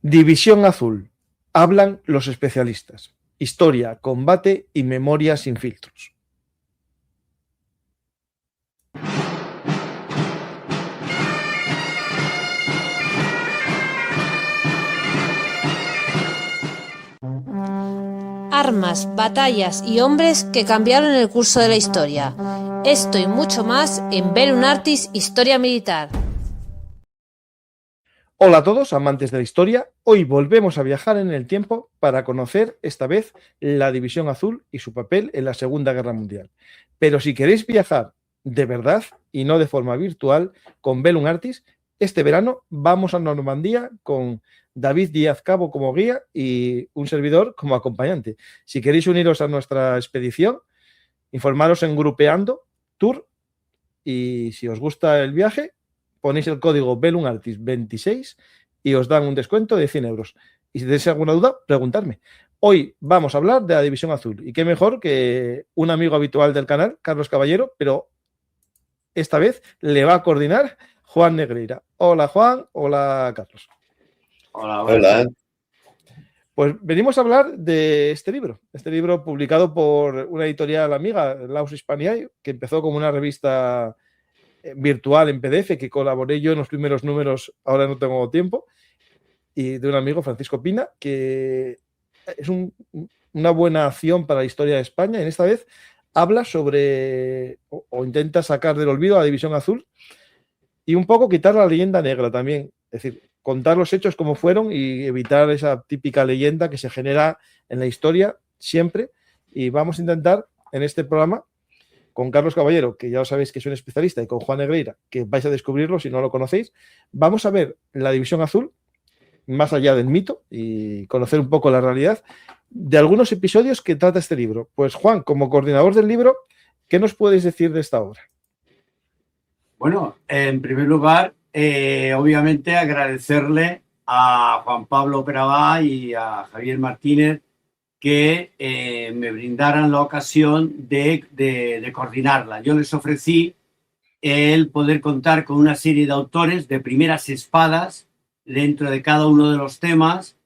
División Azul. Hablan los especialistas. Historia, combate y memoria sin filtros. Armas, batallas y hombres que cambiaron el curso de la historia. Esto y mucho más en Bellum Artis Historia Militar. Hola a todos, amantes de la historia. Hoy volvemos a viajar en el tiempo para conocer, esta vez, la División Azul y su papel en la Segunda Guerra Mundial. Pero si queréis viajar de verdad y no de forma virtual con Bellum Artis, este verano vamos a Normandía con David Díaz Cabo como guía y un servidor como acompañante. Si queréis uniros a nuestra expedición, informaros en Grupeando Tour, y si os gusta el viaje, ponéis el código BellumArtis26 y os dan un descuento de 100 euros. Y si tenéis alguna duda, preguntadme. Hoy vamos a hablar de la División Azul. Y qué mejor que un amigo habitual del canal, Carlos Caballero, pero esta vez le va a coordinar Juan Negreira. Hola Juan, hola Carlos. Hola. Pues venimos a hablar de este libro publicado por una editorial amiga, Laus Hispaniae, que empezó como una revista virtual en PDF, que colaboré yo en los primeros números, ahora no tengo tiempo, y de un amigo, Francisco Pina, que es una buena acción para la historia de España. En esta vez habla sobre, o intenta sacar del olvido a la División Azul y un poco quitar la leyenda negra también, es decir, contar los hechos como fueron y evitar esa típica leyenda que se genera en la historia siempre. Y vamos a intentar en este programa, con Carlos Caballero, que ya lo sabéis que es un especialista, y con Juan Negreira, que vais a descubrirlo si no lo conocéis, vamos a ver la División Azul más allá del mito y conocer un poco la realidad de algunos episodios que trata este libro. Pues Juan, como coordinador del libro, ¿qué nos puedes decir de esta obra? Bueno, en primer lugar, obviamente agradecerle a Juan Pablo Peravá y a Javier Martínez que me brindaran la ocasión de coordinarla. Yo les ofrecí el poder contar con una serie de autores de primeras espadas dentro de cada uno de los temas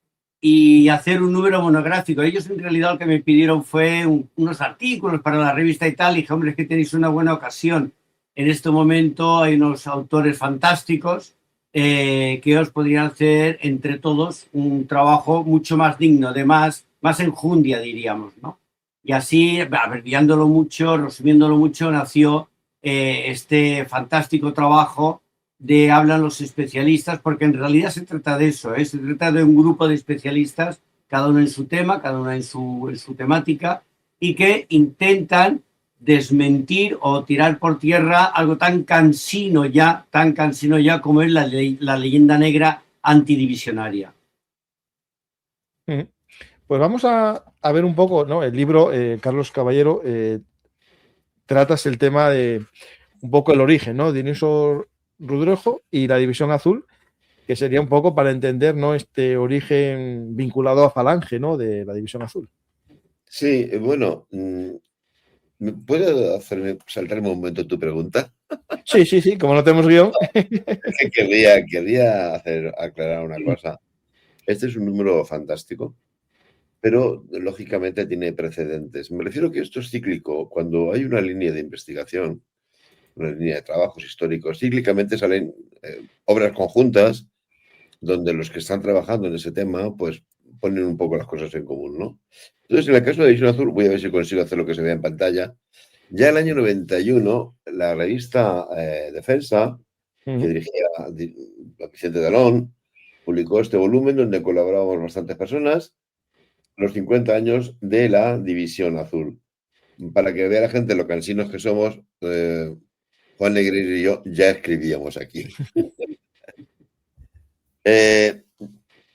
y hacer un número monográfico. Ellos en realidad lo que me pidieron fue unos artículos para la revista y tal, y dije, hombre, es que tenéis una buena ocasión. En este momento hay unos autores fantásticos que os podrían hacer entre todos un trabajo mucho más digno, de más enjundia, diríamos, ¿no? Y así, abreviándolo mucho, resumiéndolo mucho, nació este fantástico trabajo de Hablan los especialistas, porque en realidad se trata de eso, ¿eh? Se trata de un grupo de especialistas, cada uno en su tema, cada uno en su temática, y que intentan desmentir o tirar por tierra algo tan cansino ya como es la leyenda negra antidivisionaria. Pues vamos a ver un poco, ¿no? El libro, Carlos Caballero, tratas el tema de un poco el origen, ¿no? Dioniso Rudrojo y la División Azul, que sería un poco para entender, ¿no?, este origen vinculado a Falange, ¿no?, de la División Azul. Sí, bueno, ¿puedo saltarme un momento tu pregunta? Sí, como no tenemos guión. Es que quería aclarar una cosa. Este es un número fantástico, pero lógicamente tiene precedentes. Me refiero que esto es cíclico. Cuando hay una línea de investigación, una línea de trabajos históricos, cíclicamente salen obras conjuntas donde los que están trabajando en ese tema pues ponen un poco las cosas en común, ¿no? Entonces, en el caso de División Azul, voy a ver si consigo hacer lo que se vea en pantalla. Ya en el año 91, la revista Defensa, que dirigía Vicente Dalón, publicó este volumen donde colaborábamos bastantes personas, los 50 años de la División Azul. Para que vea la gente lo cansinos que somos, Juan Negreira y yo ya escribíamos aquí.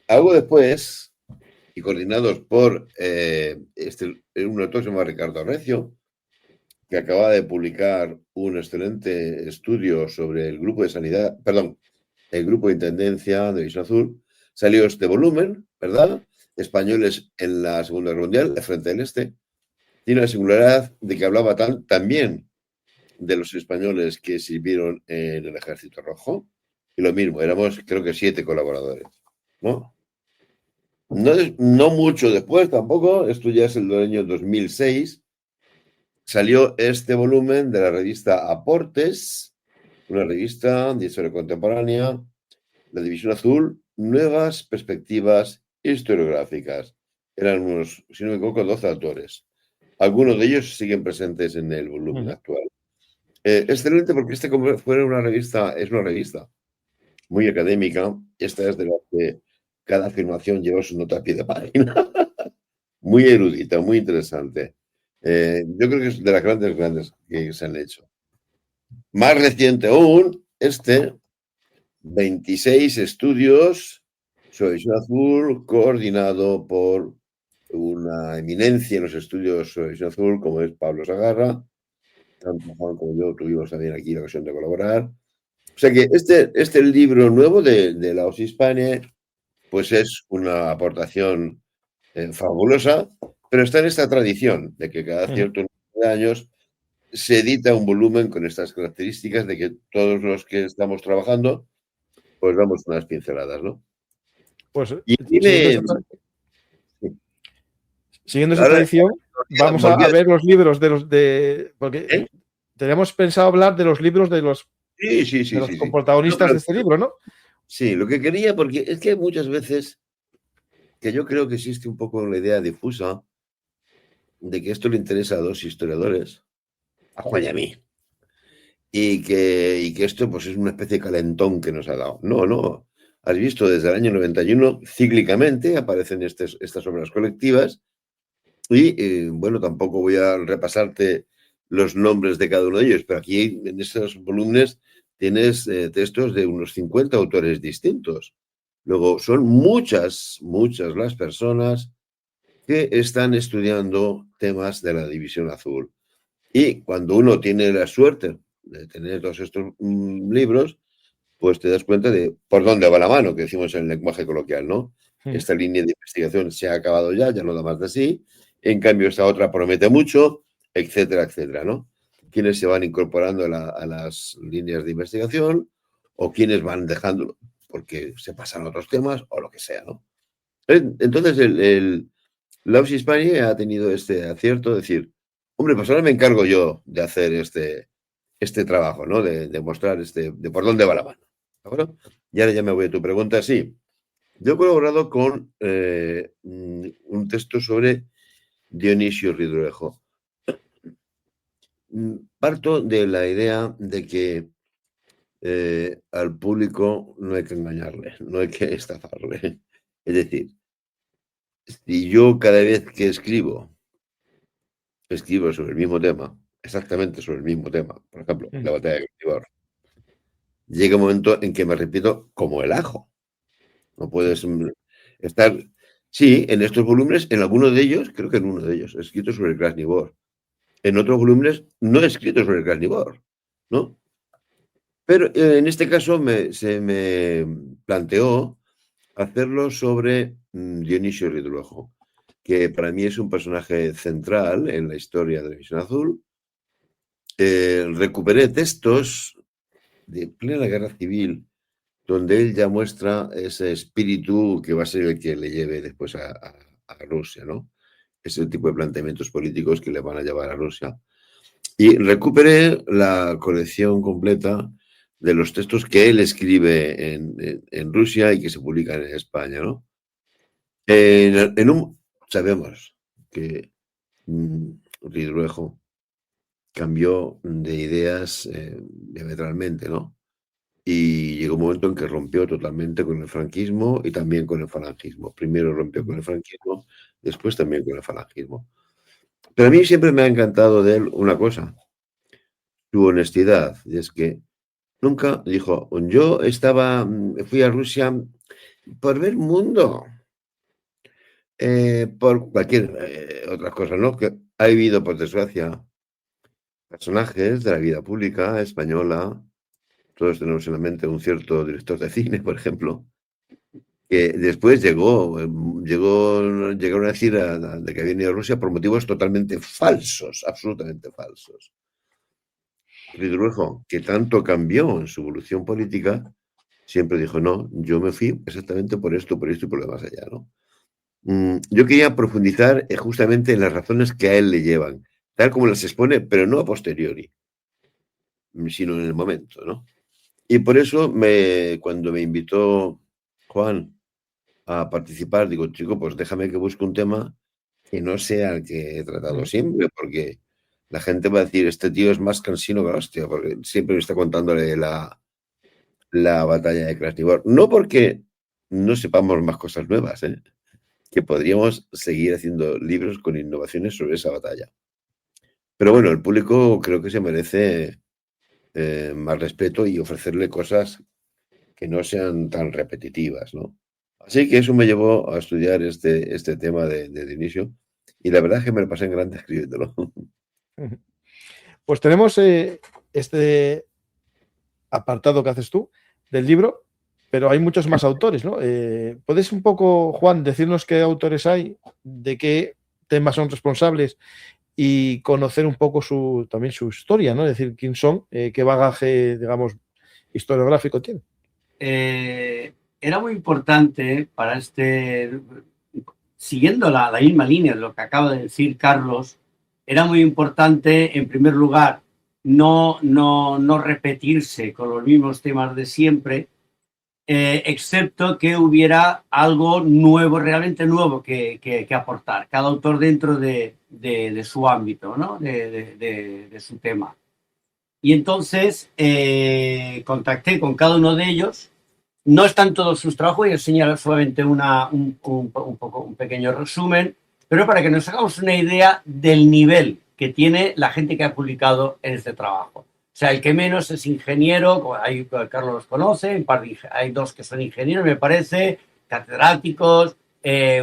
Algo después, y coordinados por un autor que se llama Ricardo Recio, que acaba de publicar un excelente estudio sobre el grupo de sanidad, el grupo de intendencia de División Azul, salió este volumen, ¿verdad? Españoles en la Segunda Guerra Mundial, de Frente del Este. Tiene la singularidad de que hablaba también de los españoles que sirvieron en el Ejército Rojo. Y lo mismo, éramos creo que 7 colaboradores, ¿no? No mucho después tampoco, esto ya es el año 2006, salió este volumen de la revista Aportes, una revista de historia contemporánea, la División Azul, Nuevas Perspectivas Historiográficas. Eran unos, si no me equivoco, 12 autores. Algunos de ellos siguen presentes en el volumen actual. Excelente, porque como fuera una revista, es una revista muy académica. Esta es de la que cada afirmación lleva su nota a pie de página. Muy erudita, muy interesante. Yo creo que es de las grandes que se han hecho. Más reciente aún, 26 estudios sobre Visión Azul, coordinado por una eminencia en los estudios sobre Visión Azul, como es Pablo Sagarra. Tanto Juan como yo tuvimos también aquí la ocasión de colaborar. O sea que este libro nuevo de Laos Hispania, pues es una aportación fabulosa, pero está en esta tradición de que cada cierto número de años se edita un volumen con estas características de que todos los que estamos trabajando, pues damos unas pinceladas, ¿no? Pues Y siguiendo esa tradición, vamos a ver los libros porque ¿Eh? teníamos pensado hablar de los libros de los Sí. protagonistas de este libro, ¿no? Sí, lo que quería, porque es que muchas veces que yo creo que existe un poco la idea difusa de que esto le interesa a dos historiadores, a Juan y a mí, y que esto pues es una especie de calentón que nos ha dado. No. Has visto, desde el año 91, cíclicamente aparecen estas obras colectivas y, bueno, tampoco voy a repasarte los nombres de cada uno de ellos, pero aquí en estos volúmenes tienes textos de unos 50 autores distintos. Luego, son muchas las personas que están estudiando temas de la División Azul. Y cuando uno tiene la suerte de tener todos estos libros, pues te das cuenta de por dónde va la mano, que decimos en el lenguaje coloquial, ¿no? Esta línea de investigación se ha acabado ya no da más de sí. En cambio, esta otra promete mucho, etcétera, ¿no? Quienes se van incorporando a las líneas de investigación o quienes van dejándolo porque se pasan a otros temas o lo que sea, ¿no? Entonces, el Laos Hispania ha tenido este acierto de decir, hombre, pues ahora me encargo yo de hacer este trabajo, ¿no? De mostrar de por dónde va la mano. ¿De acuerdo? Y ahora ya me voy a tu pregunta. Sí, yo he colaborado con un texto sobre Dionisio Ridruejo. Parto de la idea de que al público no hay que engañarle, no hay que estafarle. Es decir, si yo cada vez que escribo sobre el mismo tema, exactamente sobre el mismo tema, por ejemplo, la batalla de Cantibor, llega un momento en que me repito como el ajo. No puedes estar... Sí, en estos volúmenes, en algunos de ellos, creo que en uno de ellos, he escrito sobre el Krasnivor. En otros volúmenes no he escrito sobre el Krasnivor, ¿no? Pero en este caso se me planteó hacerlo sobre Dionisio Ridruejo, que para mí es un personaje central en la historia de la División Azul. Recuperé textos de plena guerra civil donde él ya muestra ese espíritu que va a ser el que le lleve después a Rusia, ¿no? Ese tipo de planteamientos políticos que le van a llevar a Rusia. Y recuperé la colección completa de los textos que él escribe en Rusia y que se publican en España, ¿no? Sabemos que Ridruejo cambió de ideas diametralmente, ¿no? Y llegó un momento en que rompió totalmente con el franquismo y también con el falangismo. Primero rompió con el franquismo, después también con el falangismo. Pero a mí siempre me ha encantado de él una cosa, su honestidad. Y es que nunca dijo, yo fui a Rusia por ver mundo, por cualquier otra cosa, ¿no? Que ha vivido, por desgracia, personajes de la vida pública española. Todos tenemos en la mente un cierto director de cine, por ejemplo, que después llegaron a decir de que había venido a Rusia por motivos totalmente falsos, absolutamente falsos. Ridruejo, que tanto cambió en su evolución política, siempre dijo, no, yo me fui exactamente por esto y por lo demás allá, ¿no? yo quería profundizar justamente en las razones que a él le llevan, tal como las expone, pero no a posteriori, sino en el momento, ¿no? Y por eso cuando me invitó Juan a participar, digo, chico, pues déjame que busque un tema que no sea el que he tratado siempre, porque la gente va a decir, este tío es más cansino que la hostia, porque siempre me está contándole la batalla de Krasnivor. No porque no sepamos más cosas nuevas, que podríamos seguir haciendo libros con innovaciones sobre esa batalla. Pero bueno, el público creo que se merece más respeto y ofrecerle cosas que no sean tan repetitivas, ¿no? Así que eso me llevó a estudiar este tema de inicio y la verdad es que me lo pasé en grande escribiéndolo. Pues tenemos este apartado que haces tú del libro, pero hay muchos más autores, ¿no? ¿Puedes un poco, Juan, decirnos qué autores hay, de qué temas son responsables y conocer un poco también su historia, ¿no? Es decir, quién son, qué bagaje, digamos, historiográfico tienen. Era muy importante para siguiendo la misma línea de lo que acaba de decir Carlos, era muy importante, en primer lugar, no repetirse con los mismos temas de siempre, excepto que hubiera algo nuevo, realmente nuevo que aportar, cada autor dentro de su ámbito, ¿no? de su tema. Y entonces contacté con cada uno de ellos. No están todos sus trabajos, voy a enseñar solamente un pequeño resumen, pero para que nos hagamos una idea del nivel que tiene la gente que ha publicado en este trabajo. O sea, el que menos es ingeniero, Carlos los conoce, hay dos que son ingenieros, me parece, catedráticos,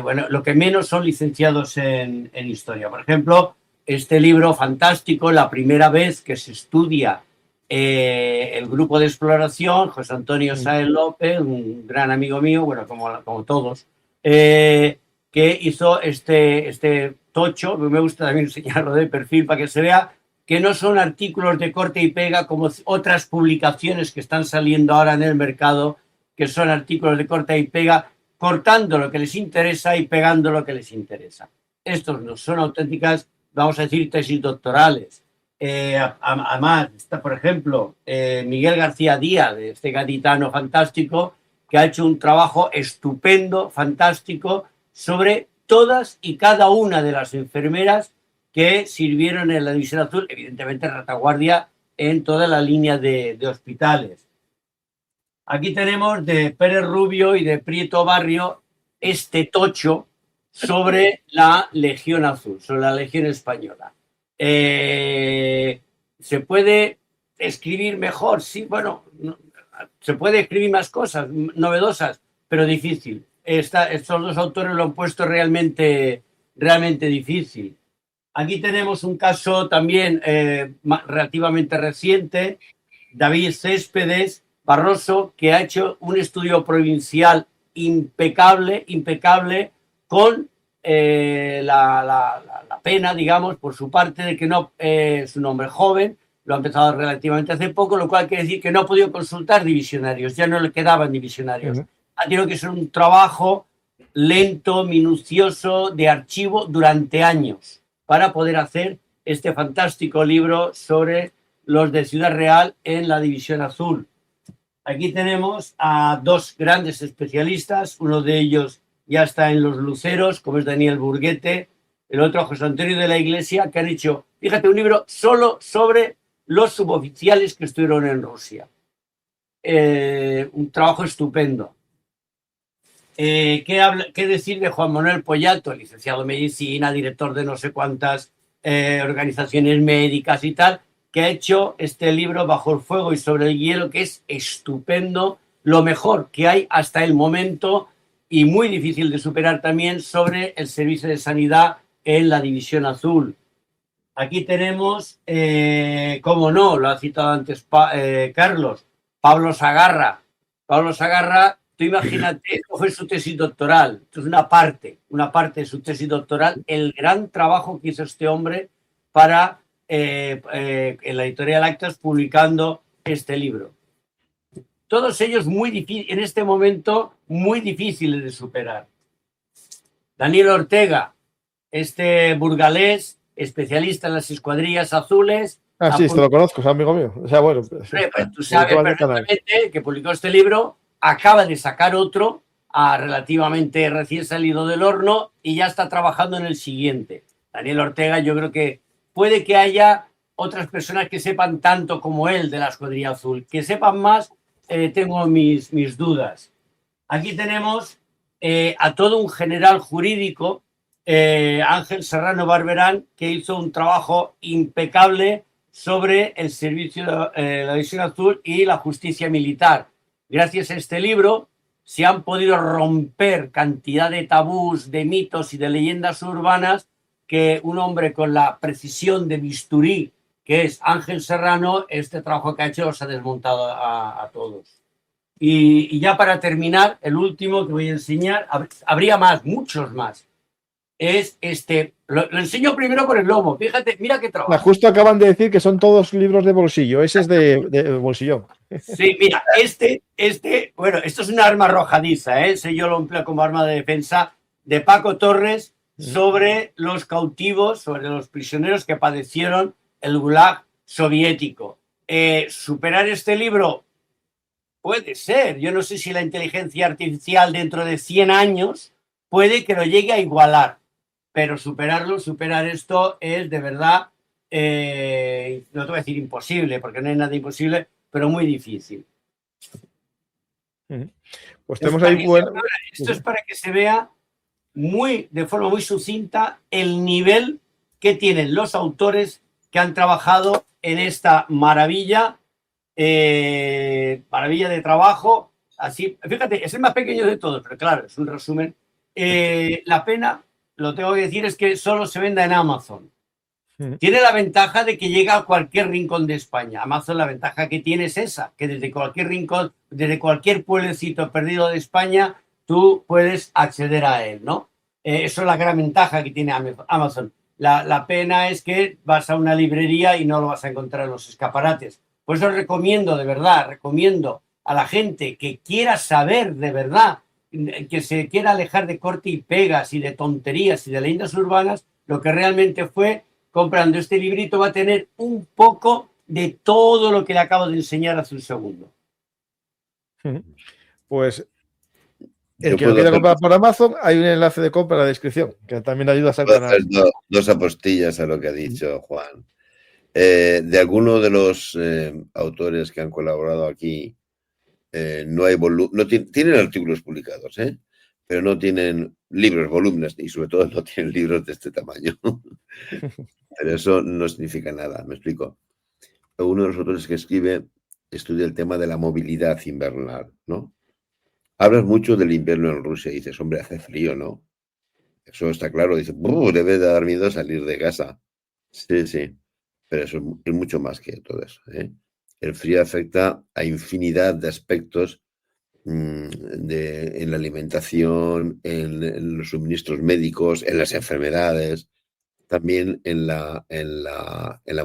bueno, lo que menos son licenciados en historia. Por ejemplo, este libro fantástico, la primera vez que se estudia el grupo de exploración, José Antonio Sáenz López, un gran amigo mío, bueno, como todos, que hizo este tocho. Me gusta también enseñarlo de perfil para que se vea que no son artículos de corte y pega como otras publicaciones que están saliendo ahora en el mercado, que son artículos de corte y pega, cortando lo que les interesa y pegando lo que les interesa. Estos no son auténticas, vamos a decir, tesis doctorales. Además, está, por ejemplo, Miguel García Díaz, de este gaditano fantástico, que ha hecho un trabajo estupendo, fantástico, sobre todas y cada una de las enfermeras que sirvieron en la División Azul, evidentemente retaguardia en toda la línea de hospitales. Aquí tenemos de Pérez Rubio y de Prieto Barrio este tocho sobre la Legión Azul, sobre la Legión Española. ¿Se puede escribir mejor? Sí, bueno, se puede escribir más cosas novedosas, pero difícil. Estos dos autores lo han puesto realmente difícil. Aquí tenemos un caso también relativamente reciente, David Céspedes Barroso, que ha hecho un estudio provincial impecable con la pena, digamos, por su parte, de que no es un hombre joven, lo ha empezado relativamente hace poco, lo cual quiere decir que no ha podido consultar divisionarios, ya no le quedaban divisionarios. Ha tenido que ser un trabajo lento, minucioso, de archivo durante años, para poder hacer este fantástico libro sobre los de Ciudad Real en la División Azul. Aquí tenemos a dos grandes especialistas, uno de ellos ya está en los Luceros, como es Daniel Burguete, el otro José Antonio de la Iglesia, que han hecho, fíjate, un libro solo sobre los suboficiales que estuvieron en Rusia. Un trabajo estupendo. ¿Qué decir de Juan Manuel Pollato, licenciado en medicina, director de no sé cuántas organizaciones médicas y tal, que ha hecho este libro Bajo el fuego y sobre el hielo, que es estupendo, lo mejor que hay hasta el momento y muy difícil de superar también, sobre el servicio de sanidad en la División Azul. Aquí tenemos, como no, lo ha citado antes Carlos, Pablo Sagarra. Pablo Sagarra, tú imagínate, fue su tesis doctoral. Esto es una parte de su tesis doctoral, el gran trabajo que hizo este hombre para en la editorial Actas, publicando este libro. Todos ellos en este momento muy difíciles de superar. Daniel Ortega, este burgalés, especialista en las escuadrillas azules. Ah, sí, esto lo conozco, es amigo mío. O sea, bueno, Pues tú sabes perfectamente que publicó este libro, acaba de sacar otro, relativamente recién salido del horno, y ya está trabajando en el siguiente. Daniel Ortega, yo creo que puede que haya otras personas que sepan tanto como él de la escuadrilla azul. Que sepan más, tengo mis dudas. Aquí tenemos a todo un general jurídico, Ángel Serrano Barberán, que hizo un trabajo impecable sobre el servicio, la División Azul y la justicia militar. Gracias a este libro se han podido romper cantidad de tabús, de mitos y de leyendas urbanas que un hombre con la precisión de bisturí, que es Ángel Serrano, este trabajo que ha hecho los ha desmontado a todos. Y ya para terminar, el último que voy a enseñar, habría más, muchos más. Es este, lo enseño primero con el lomo. Fíjate, mira qué trabajo. Justo acaban de decir que son todos libros de bolsillo. Ese es de bolsillón. Sí, mira, bueno, esto es una arma arrojadiza, ¿eh? Ese yo lo empleo como arma de defensa, de Paco Torres, sobre los cautivos, sobre los prisioneros que padecieron el Gulag soviético. Superar este libro puede ser. Yo no sé si la inteligencia artificial dentro de 100 años puede que lo llegue a igualar. Pero superar esto es de verdad, no te voy a decir imposible, porque no hay nada imposible, pero muy difícil. Pues tenemos ahí... Esto es para que se vea de forma muy sucinta el nivel que tienen los autores que han trabajado en esta maravilla de trabajo. Así, fíjate, es el más pequeño de todos, pero claro, es un resumen. La pena, lo tengo que decir, es que solo se venda en Amazon. Tiene la ventaja de que llega a cualquier rincón de España. Amazon, la ventaja que tiene es esa, que desde cualquier rincón, desde cualquier pueblecito perdido de España, tú puedes acceder a él, ¿no? Eso es la gran ventaja que tiene Amazon. La pena es que vas a una librería y no lo vas a encontrar en los escaparates. Por eso recomiendo, de verdad, recomiendo a la gente que quiera saber de verdad, que se quiera alejar de corte y pegas y de tonterías y de leyendas urbanas, lo que realmente fue, comprando este librito va a tener un poco de todo lo que le acabo de enseñar hace un segundo. Pues el que lo quiera comprar por Amazon, hay un enlace de compra en la descripción, que también ayuda a sacar dos apostillas a lo que ha dicho Juan. De alguno de los autores que han colaborado aquí, no hay tienen artículos publicados, pero no tienen libros, volúmenes, y sobre todo no tienen libros de este tamaño. Pero eso no significa nada, me explico. Uno de los autores que escribe estudia el tema de la movilidad invernal, ¿no? Hablas mucho del invierno en Rusia y dices, hombre, hace frío, ¿no? Eso está claro. Dices, debe de dar miedo salir de casa. Sí, sí. Pero eso es mucho más que todo eso, El frío afecta a infinidad de aspectos en la alimentación, en los suministros médicos, en las enfermedades, también en la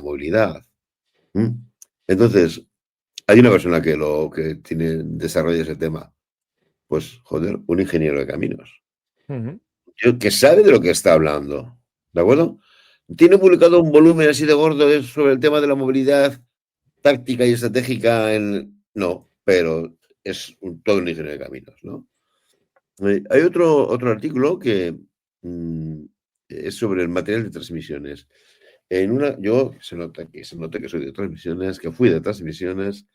movilidad. Entonces, hay una persona que desarrolla ese tema. Pues, joder, un ingeniero de caminos. Que sabe de lo que está hablando. ¿De acuerdo? Tiene publicado un volumen así de gordo sobre el tema de la movilidad táctica y estratégica. No, pero es todo un ingeniero de caminos, ¿no? Hay otro artículo que es sobre el material de transmisiones. Yo se nota que soy de transmisiones, que fui de transmisiones.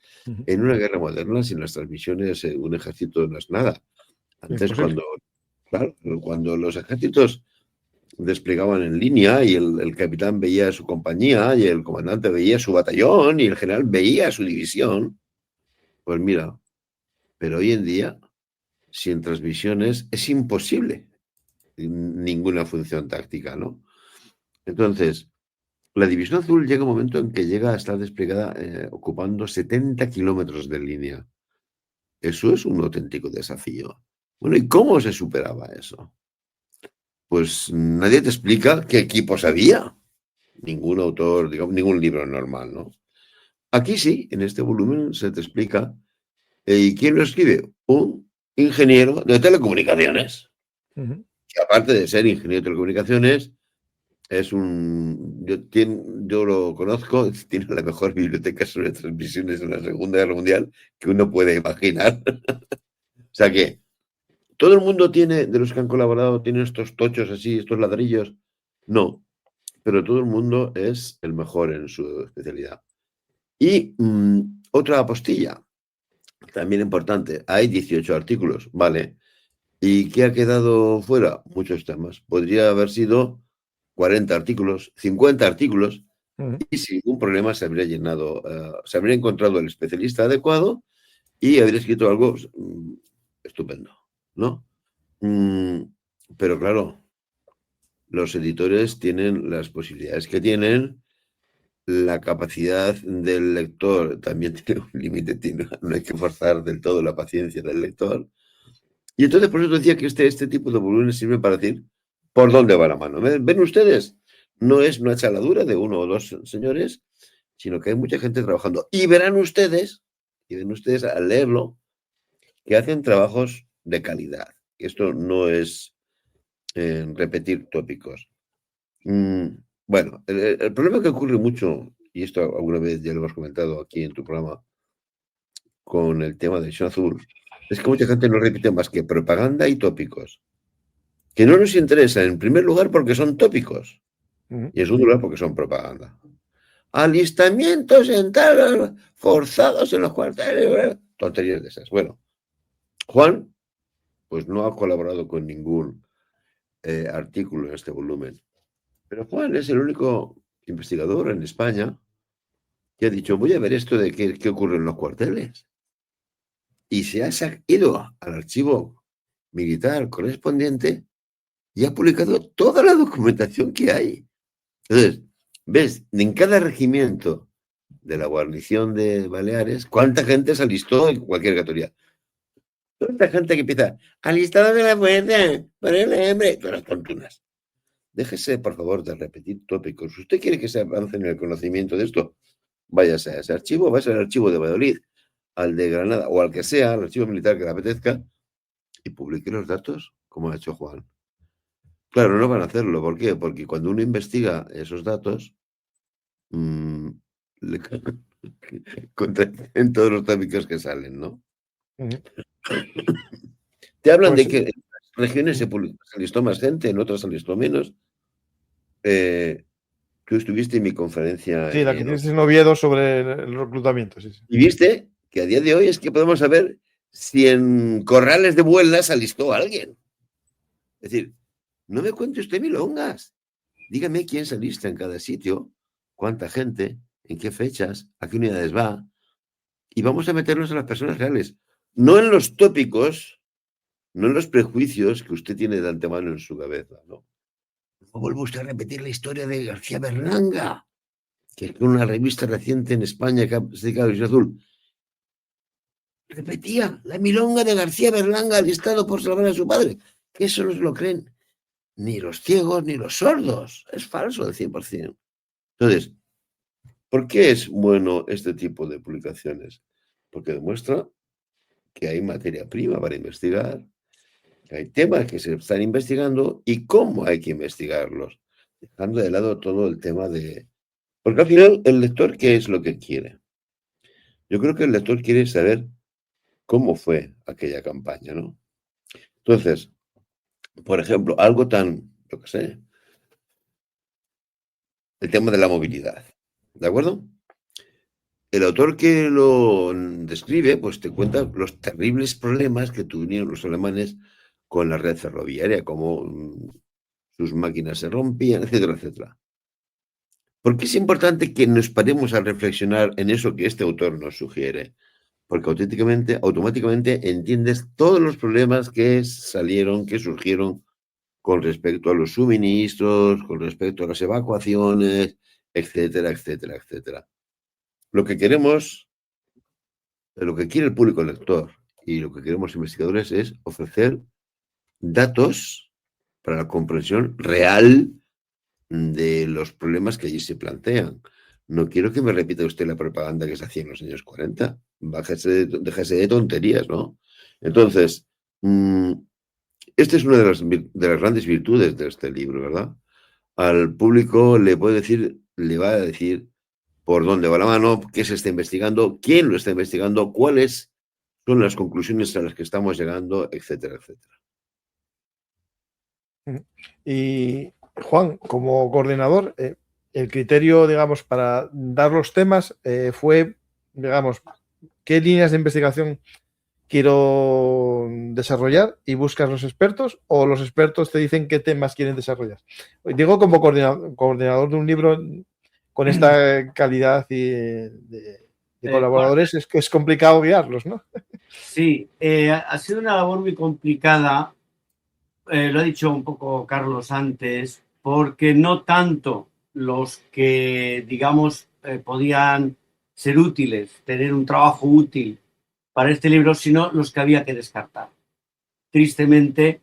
En una guerra moderna, sin las transmisiones, un ejército no es nada. Antes, cuando los ejércitos desplegaban en línea y el capitán veía su compañía y el comandante veía su batallón y el general veía su división, pues mira, pero hoy en día, sin transmisiones, es imposible ninguna función táctica, ¿no? Entonces, la División Azul llega un momento en que llega a estar desplegada ocupando 70 kilómetros de línea. Eso es un auténtico desafío. Bueno, ¿y cómo se superaba eso? Pues nadie te explica qué equipos había. Ningún autor, digamos, ningún libro normal, ¿no? Aquí sí, en este volumen se te explica. ¿Y quién lo escribe? Un ingeniero de telecomunicaciones. que aparte de ser ingeniero de telecomunicaciones, es yo lo conozco, tiene la mejor biblioteca sobre transmisiones en la Segunda Guerra Mundial que uno puede imaginar. O sea que todo el mundo tiene, de los que han colaborado, tiene estos tochos así, estos ladrillos. No, pero todo el mundo es el mejor en su especialidad. Y otra apostilla, también importante, hay 18 artículos, ¿vale? ¿Y qué ha quedado fuera? Muchos temas. Podría haber sido 40 artículos, 50 artículos, y sin ningún problema se habría llenado, se habría encontrado el especialista adecuado y habría escrito algo estupendo, ¿no? Pero claro, los editores tienen las posibilidades que tienen, la capacidad del lector también tiene un límite, no hay que forzar del todo la paciencia del lector. Y entonces por eso decía que este tipo de volúmenes sirve para decir por dónde va la mano. ¿Ven ustedes? No es una chaladura de uno o dos señores, sino que hay mucha gente trabajando. Y ven ustedes al leerlo, que hacen trabajos de calidad. Esto no es repetir tópicos. Bueno, el problema que ocurre mucho, y esto alguna vez ya lo hemos comentado aquí en tu programa, con el tema de Edición Azul, es que mucha gente no repite más que propaganda y tópicos, que no nos interesa en primer lugar porque son tópicos y en segundo lugar porque son propaganda. Alistamientos en tal, forzados en los cuarteles, tonterías de esas. Bueno, Juan, pues no ha colaborado con ningún artículo en este volumen, pero Juan es el único investigador en España que ha dicho, voy a ver esto de qué ocurre en los cuarteles. Y se ha ido al archivo militar correspondiente y ha publicado toda la documentación que hay. Entonces, ves, en cada regimiento de la guarnición de Baleares, cuánta gente se alistó en cualquier categoría. Cuánta gente que empieza, alistado de la fuerza, ponele hambre, todas las tontunas. Déjese, por favor, de repetir tópicos. Si usted quiere que se avance en el conocimiento de esto, váyase a ese archivo, váyase al archivo de Valladolid, al de Granada o al que sea, al archivo militar que le apetezca, y publique los datos, como ha hecho Juan. Claro, no van a hacerlo. ¿Por qué? Porque cuando uno investiga esos datos, le contradicen todos los tópicos que salen, ¿no? Te hablan de que en las regiones se alistó más gente, en otras se alistó menos. Tú estuviste en mi conferencia. Sí, la que tienes en Oviedo sobre el reclutamiento. Sí, sí. Y viste que a día de hoy es que podemos saber si en Corrales de Buelna se alistó a alguien. Es decir, no me cuente usted milongas. Dígame quién se alista en cada sitio, cuánta gente, en qué fechas, a qué unidades va. Y vamos a meternos en las personas reales. No en los tópicos, no en los prejuicios que usted tiene de antemano en su cabeza, ¿no? No vuelva usted a repetir la historia de García Berlanga, que es una revista reciente en España que ha dedicado a Edición Azul. Repetía la milonga de García Berlanga alistado por salvar a su padre. Que eso no se lo creen ni los ciegos ni los sordos. Es falso al 100%. Entonces, ¿por qué es bueno este tipo de publicaciones? Porque demuestra que hay materia prima para investigar, que hay temas que se están investigando y cómo hay que investigarlos, dejando de lado todo el tema de... Porque al final, el lector, ¿qué es lo que quiere? Yo creo que el lector quiere saber cómo fue aquella campaña, ¿no? Entonces, por ejemplo, algo tan, yo qué sé, el tema de la movilidad, ¿de acuerdo? El autor que lo describe, pues te cuenta los terribles problemas que tuvieron los alemanes con la red ferroviaria, cómo sus máquinas se rompían, etcétera, etcétera. ¿Por qué es importante que nos paremos a reflexionar en eso que este autor nos sugiere? Porque automáticamente entiendes todos los problemas que salieron, que surgieron con respecto a los suministros, con respecto a las evacuaciones, etcétera, etcétera, etcétera. Lo que queremos, lo que quiere el público lector y lo que queremos investigadores es ofrecer datos para la comprensión real de los problemas que allí se plantean. No quiero que me repita usted la propaganda que se hacía en los años 40. Déjese de tonterías, ¿no? Entonces, esta es una de las grandes virtudes de este libro, ¿verdad? Al público le va a decir por dónde va la mano, qué se está investigando, quién lo está investigando, cuáles son las conclusiones a las que estamos llegando, etcétera, etcétera. Y Juan, como coordinador, el criterio, digamos, para dar los temas fue, digamos, qué líneas de investigación quiero desarrollar y buscas los expertos, o los expertos te dicen qué temas quieren desarrollar. Digo, como coordinador de un libro con esta calidad de colaboradores, es que es complicado guiarlos, ¿no? Sí, ha sido una labor muy complicada, lo ha dicho un poco Carlos antes, porque no tanto los que, digamos, podían ser útiles, tener un trabajo útil para este libro, sino los que había que descartar. Tristemente,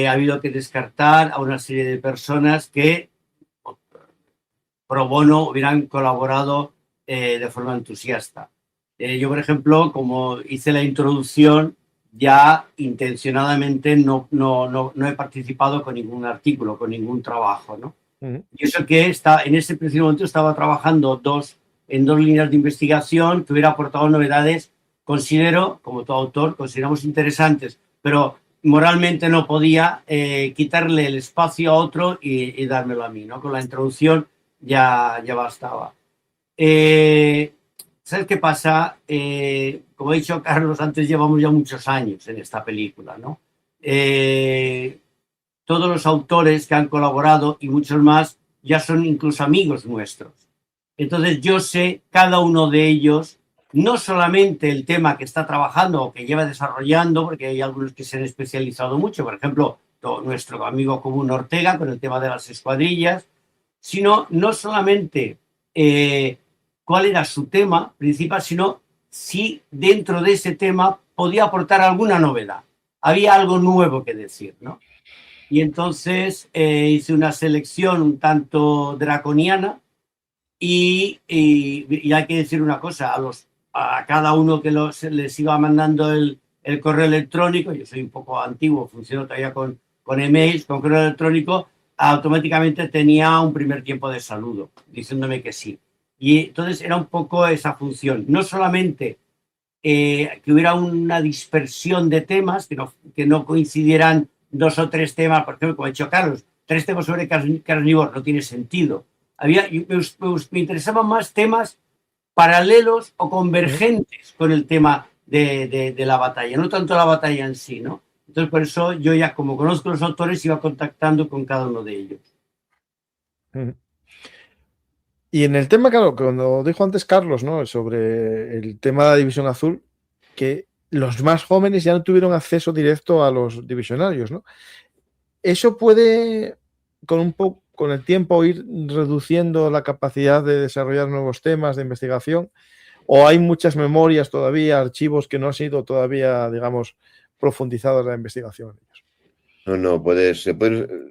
ha habido que descartar a una serie de personas que pro bono hubieran colaborado de forma entusiasta. Yo, por ejemplo, como hice la introducción, ya intencionadamente no he participado con ningún artículo, con ningún trabajo, ¿no? Y eso que en ese preciso momento estaba trabajando en dos líneas de investigación que hubiera aportado novedades, considero, como todo autor, consideramos interesantes, pero moralmente no podía quitarle el espacio a otro y dármelo a mí, ¿no? Con la introducción ya bastaba. ¿Sabes qué pasa? Como ha dicho Carlos antes, llevamos ya muchos años en esta película, ¿no? Todos los autores que han colaborado y muchos más ya son incluso amigos nuestros. Entonces yo sé cada uno de ellos, no solamente el tema que está trabajando o que lleva desarrollando, porque hay algunos que se han especializado mucho, por ejemplo, nuestro amigo común Ortega con el tema de las escuadrillas, sino no solamente cuál era su tema principal, sino si dentro de ese tema podía aportar alguna novedad. Había algo nuevo que decir, ¿no? Y entonces hice una selección un tanto draconiana y hay que decir una cosa, a cada uno que les iba mandando el correo electrónico, yo soy un poco antiguo, funciono todavía con emails, con correo electrónico, automáticamente tenía un primer tiempo de saludo, diciéndome que sí. Y entonces era un poco esa función, no solamente que hubiera una dispersión de temas, que no coincidieran 2 o 3 temas, por ejemplo, como ha dicho Carlos, 3 temas sobre carnívoros, no tiene sentido. Me interesaban más temas paralelos o convergentes con el tema de la batalla, no tanto la batalla en sí, ¿no? Entonces, por eso yo ya, como conozco los autores, iba contactando con cada uno de ellos. Y en el tema, claro, cuando dijo antes Carlos, ¿no?, sobre el tema de la División Azul, que los más jóvenes ya no tuvieron acceso directo a los divisionarios, ¿no? Eso puede, con el tiempo, ir reduciendo la capacidad de desarrollar nuevos temas de investigación, o hay muchas memorias todavía, archivos que no han sido todavía, digamos, profundizados en la investigación. No, se puede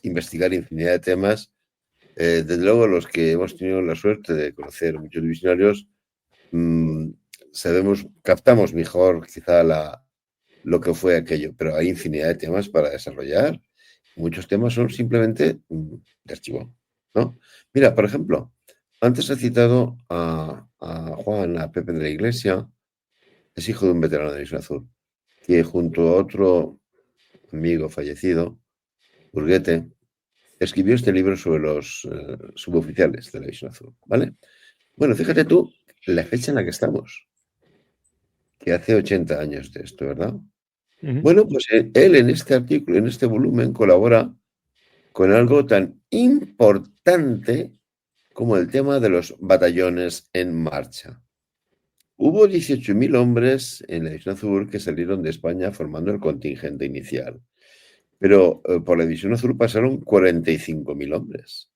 investigar infinidad de temas. Desde luego, los que hemos tenido la suerte de conocer muchos divisionarios, captamos mejor quizá lo que fue aquello, pero hay infinidad de temas para desarrollar. Muchos temas son simplemente de archivo, ¿no? Mira, por ejemplo, antes he citado a Juan, a Pepe de la Iglesia, es hijo de un veterano de División Azul, que junto a otro amigo fallecido, Burguete, escribió este libro sobre los suboficiales de la División Azul, ¿vale? Bueno, fíjate tú la fecha en la que estamos, que hace 80 años de esto, ¿verdad? Bueno, pues él en este artículo, en este volumen, colabora con algo tan importante como el tema de los batallones en marcha. Hubo 18.000 hombres en la División Azul que salieron de España formando el contingente inicial, pero por la División Azul pasaron 45.000 hombres.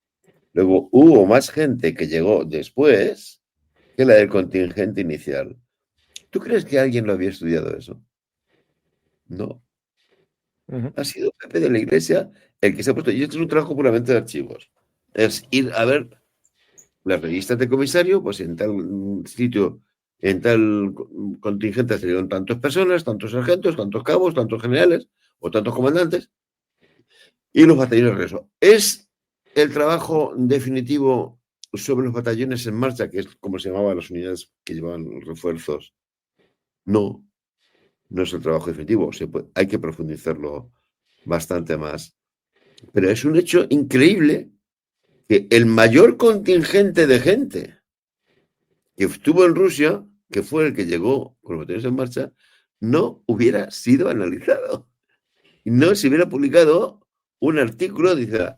Luego hubo más gente que llegó después que la del contingente inicial. ¿Tú crees que alguien lo había estudiado eso? No. Ha sido Pepe de la Iglesia el que se ha puesto, y esto es un trabajo puramente de archivos, es ir a ver las revistas de comisario, pues en tal sitio, en tal contingente salieron tantas personas, tantos sargentos, tantos cabos, tantos generales, o tantos comandantes, y los batallones de regreso. ¿Es el trabajo definitivo sobre los batallones en marcha, que es como se llamaban las unidades que llevaban refuerzos? No, no es el trabajo definitivo. Hay que profundizarlo bastante más. Pero es un hecho increíble que el mayor contingente de gente que estuvo en Rusia, que fue el que llegó con los batallones en marcha, no hubiera sido analizado. Y no se hubiera publicado un artículo, dice,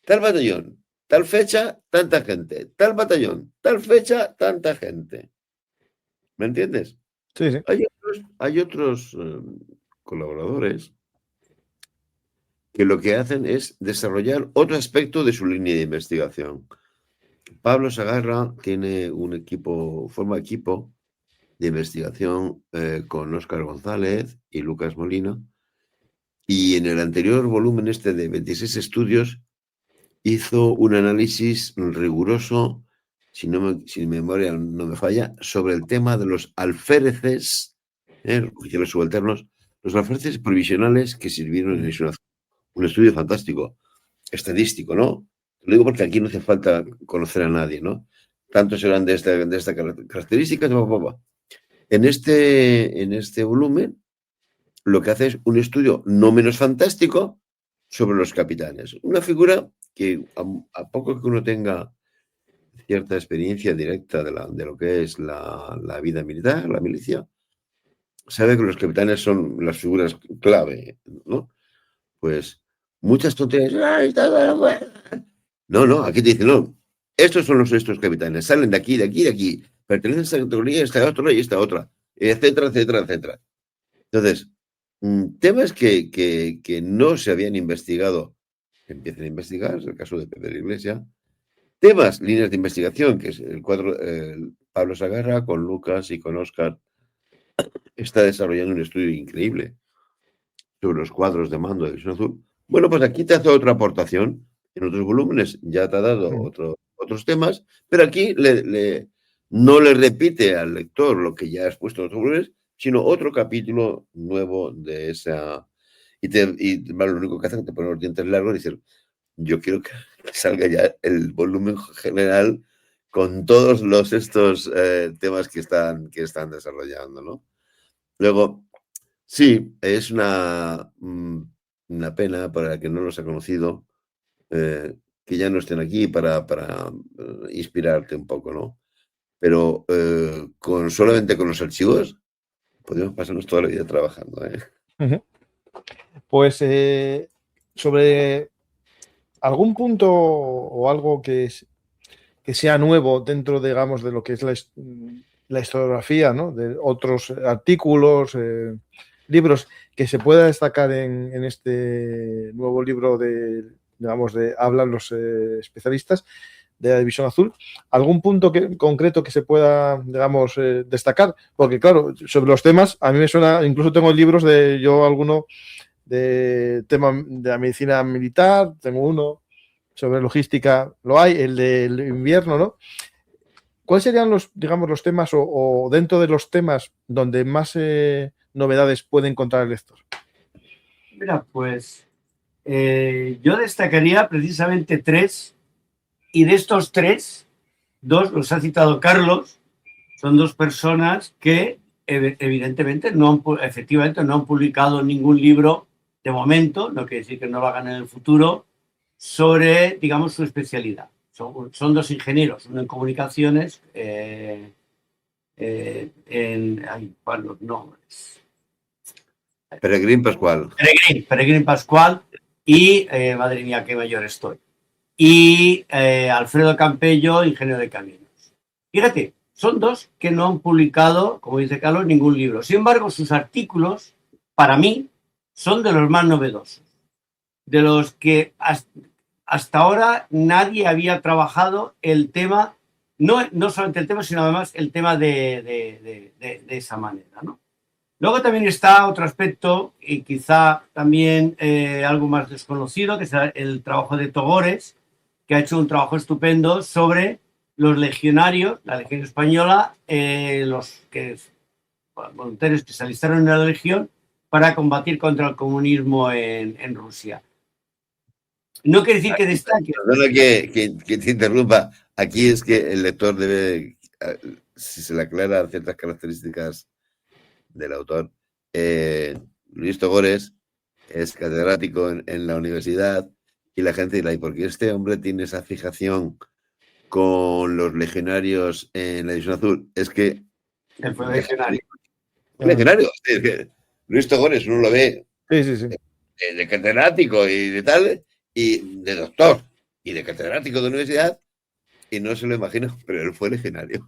tal batallón, tal fecha, tanta gente, tal batallón, tal fecha, tanta gente. ¿Me entiendes? Sí, sí. Hay otros colaboradores que lo que hacen es desarrollar otro aspecto de su línea de investigación. Pablo Sagarra tiene un equipo, forma equipo de investigación con Óscar González y Lucas Molina, y en el anterior volumen de 26 estudios hizo un análisis riguroso, si mi memoria no me falla, sobre el tema de los alféreces, oficiales subalternos, los alféreces provisionales que sirvieron en eso. Un estudio fantástico, estadístico, ¿no? Lo digo porque aquí no hace falta conocer a nadie, ¿no? Tantos eran de esta característica. En este volumen lo que hace es un estudio no menos fantástico sobre los capitanes. Una figura que a poco que uno tenga cierta experiencia directa de lo que es la vida militar, la milicia, sabe que los capitanes son las figuras clave, ¿no? Pues muchas tonterías. No, aquí te dicen, no, estos son estos capitanes, salen de aquí, de aquí, de aquí, pertenecen a esta categoría, esta otra y esta otra, etcétera, etcétera, etcétera. Entonces, temas que no se habían investigado, que empiecen a investigar, es el caso de Pedro Iglesia. Temas, líneas de investigación, que es el cuadro Pablo Sagarra con Lucas y con Óscar, está desarrollando un estudio increíble sobre los cuadros de mando de División Azul. Bueno, pues aquí te hace otra aportación. En otros volúmenes ya te ha dado otros temas, pero aquí no le repite al lector lo que ya has puesto en otros volúmenes, sino otro capítulo nuevo de esa. Y lo único que hace es que te pone los dientes largos y decir, yo quiero que salga ya el volumen general con todos estos temas que están desarrollando, ¿no? Luego, sí, es una pena para el que no los ha conocido que ya no estén aquí para inspirarte un poco, ¿no? Pero solamente con los archivos podemos pasarnos toda la vida trabajando, ¿eh? Uh-huh. Pues sobre algún punto o algo que sea nuevo dentro, digamos, de lo que es la historiografía, ¿no? De otros artículos, libros que se pueda destacar en este nuevo libro hablan los especialistas de la División Azul. ¿Algún punto concreto que se pueda, digamos, destacar? Porque, claro, sobre los temas, a mí me suena, incluso tengo libros alguno de tema de la medicina militar, tengo uno sobre logística, lo hay, el del invierno, ¿no? ¿Cuáles serían los temas o dentro de los temas donde más novedades puede encontrar el lector? Mira, pues yo destacaría precisamente 3, y de estos 3, 2 los ha citado Carlos. Son 2 personas que evidentemente efectivamente no han publicado ningún libro de momento, no quiere decir que no lo hagan en el futuro, sobre, digamos, su especialidad. Son 2 ingenieros, uno en comunicaciones, ¿cuál los nombres? Peregrín Pascual. Peregrín Pascual y, madre mía, qué mayor estoy. Y Alfredo Campello, ingeniero de caminos. Fíjate, son 2 que no han publicado, como dice Carlos, ningún libro. Sin embargo, sus artículos, para mí, son de los más novedosos, de los que hasta ahora nadie había trabajado el tema, no solamente el tema, sino además el tema de esa manera, ¿no? Luego también está otro aspecto, y quizá también algo más desconocido, que es el trabajo de Togores, que ha hecho un trabajo estupendo sobre los legionarios, la Legión Española, los voluntarios que se alistaron en la Legión para combatir contra el comunismo en Rusia. No quiere decir que destaque. Perdona que te interrumpa. Aquí es que el lector debe, si se le aclaran ciertas características del autor, Luis Togores es catedrático en la universidad y la gente dirá, ¿y por qué este hombre tiene esa fijación con los legionarios en la División Azul? Es que... Él fue legionario. Legionario. Es que Luis Togores uno lo ve Sí. de catedrático y de tal, y de doctor, y de catedrático de universidad, y no se lo imagino, pero él fue legionario.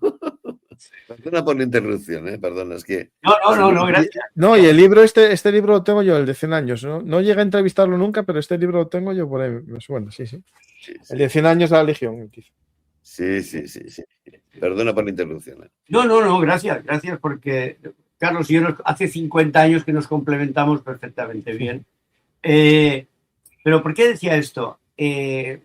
Perdona por la interrupción, perdona, es que... No, gracias. No, y el libro, este libro lo tengo yo, el de 100 años, ¿no? No llegué a entrevistarlo nunca, pero este libro lo tengo yo por ahí, me suena, sí. Sí. El de 100 años de la Legión. Sí. Perdona por la interrupción. No, gracias porque Carlos y yo hace 50 años que nos complementamos perfectamente bien. Pero ¿por qué decía esto?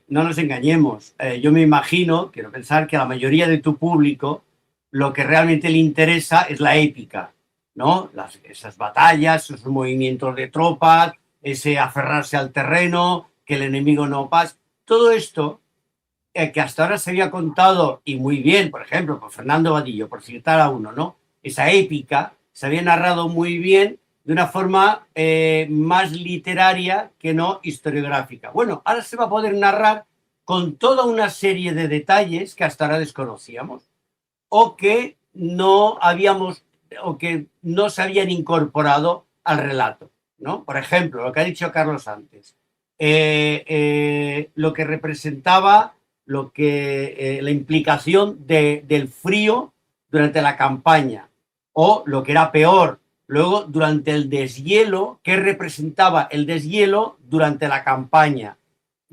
No nos engañemos. Yo me imagino, quiero pensar que a la mayoría de tu público lo que realmente le interesa es la épica, ¿no? Esas batallas, esos movimientos de tropas, ese aferrarse al terreno, que el enemigo no pase. Todo esto que hasta ahora se había contado, y muy bien, por ejemplo, por Fernando Vadillo, por citar a uno, ¿no? Esa épica se había narrado muy bien de una forma más literaria que no historiográfica. Bueno, ahora se va a poder narrar con toda una serie de detalles que hasta ahora desconocíamos o que no habíamos o que no se habían incorporado al relato, ¿no? Por ejemplo, lo que ha dicho Carlos antes, lo que representaba la implicación del frío durante la campaña, o lo que era peor, luego durante el deshielo, qué representaba el deshielo durante la campaña.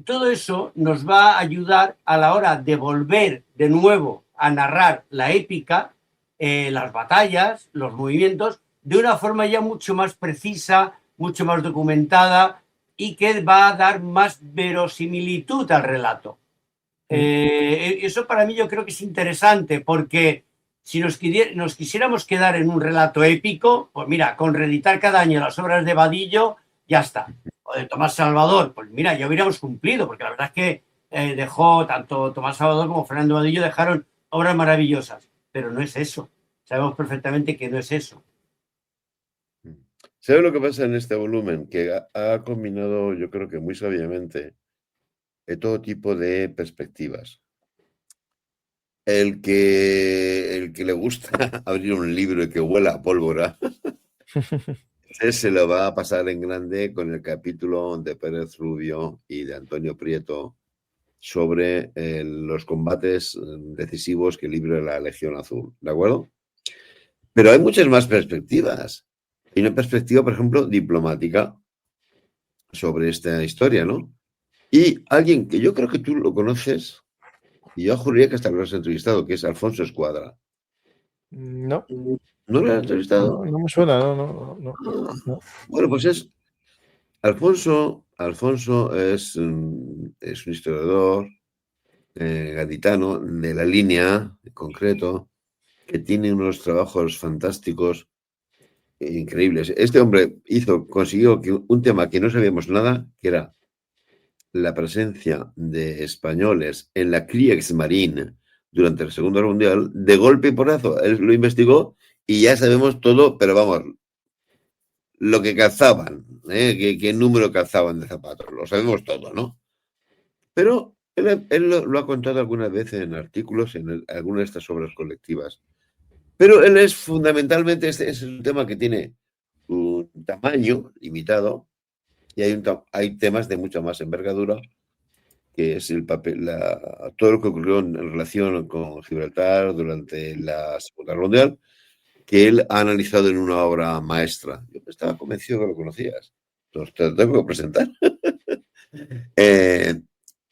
Todo eso nos va a ayudar a la hora de volver de nuevo a narrar la épica, las batallas, los movimientos, de una forma ya mucho más precisa, mucho más documentada y que va a dar más verosimilitud al relato. Eso para mí yo creo que es interesante porque si nos quisiéramos quedar en un relato épico, pues mira, con reeditar cada año las obras de Vadillo, ya está. O de Tomás Salvador, pues mira, ya hubiéramos cumplido, porque la verdad es que dejó, tanto Tomás Salvador como Fernando Vadillo dejaron obras maravillosas, pero no es eso. Sabemos perfectamente que no es eso. ¿Sabes lo que pasa en este volumen? Que ha combinado, yo creo que muy sabiamente, todo tipo de perspectivas. El que le gusta abrir un libro y que huela a pólvora, ese se lo va a pasar en grande con el capítulo de Pérez Rubio y de Antonio Prieto sobre los combates decisivos que libra la Legión Azul, ¿de acuerdo? Pero hay muchas más perspectivas. Hay una perspectiva, por ejemplo, diplomática sobre esta historia, ¿no? Y alguien que yo creo que tú lo conoces, y yo juraría que hasta lo has entrevistado, que es Alfonso Escuadra. No. ¿No lo has entrevistado? No me suena, no. Bueno, pues es... Alfonso es un historiador gaditano de la línea, en concreto, que tiene unos trabajos fantásticos, increíbles. Este hombre consiguió que un tema que no sabíamos nada, que era la presencia de españoles en la Kriegsmarine durante la Segunda Guerra Mundial, de golpe y porrazo. Él lo investigó y ya sabemos todo, pero vamos, lo que calzaban, qué número calzaban de zapatos, lo sabemos todo, ¿no? Pero él lo ha contado algunas veces en artículos, en algunas de estas obras colectivas. Pero él es fundamentalmente, este es un tema que tiene un tamaño limitado y hay temas de mucha más envergadura, que es el papel, todo lo que ocurrió en relación con Gibraltar durante la Segunda Guerra Mundial, que él ha analizado en una obra maestra. Yo estaba convencido que lo conocías. Entonces te lo tengo que presentar.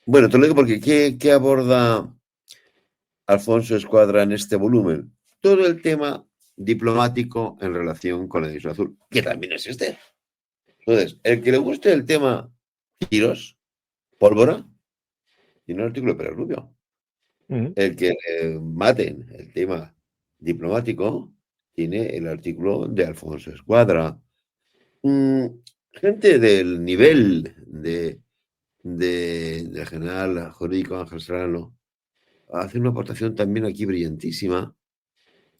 Bueno, te lo digo porque ¿qué aborda Alfonso Escuadra en este volumen? Todo el tema diplomático en relación con la División Azul, que también es este. Entonces, el que le guste el tema tiros, pólvora, tiene un artículo de Pérez Rubio. El que maten el tema diplomático, tiene el artículo de Alfonso Escuadra. gente del nivel del general jurídico Ángel Serrano hace una aportación también aquí brillantísima,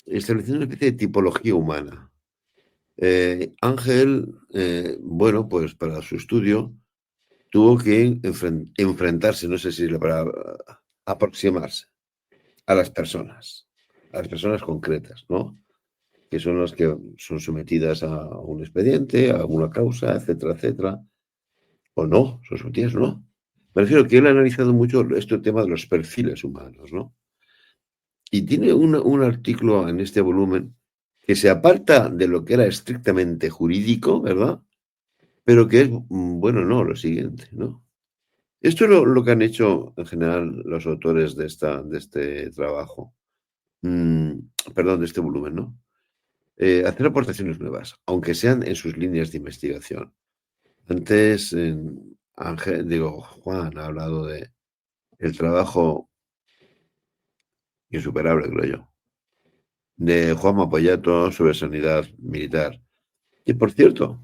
estableciendo una especie de tipología humana. Ángel, bueno, pues para su estudio tuvo que enfrentarse, no sé si para aproximarse a las personas concretas, ¿no? Que son las que son sometidas a un expediente, a alguna causa, etcétera, etcétera. O no, son sometidas, no. Me refiero que él ha analizado mucho este tema de los perfiles humanos, ¿no? Y tiene un artículo en este volumen que se aparta de lo que era estrictamente jurídico, ¿verdad? Pero que es, bueno, no, lo siguiente, ¿no? Esto es lo que han hecho en general los autores de este trabajo, perdón, de este volumen, ¿no? Hacer aportaciones nuevas, aunque sean en sus líneas de investigación. Antes, Juan ha hablado de el trabajo insuperable, creo yo, de Juan Mapoyato sobre sanidad militar. Y por cierto,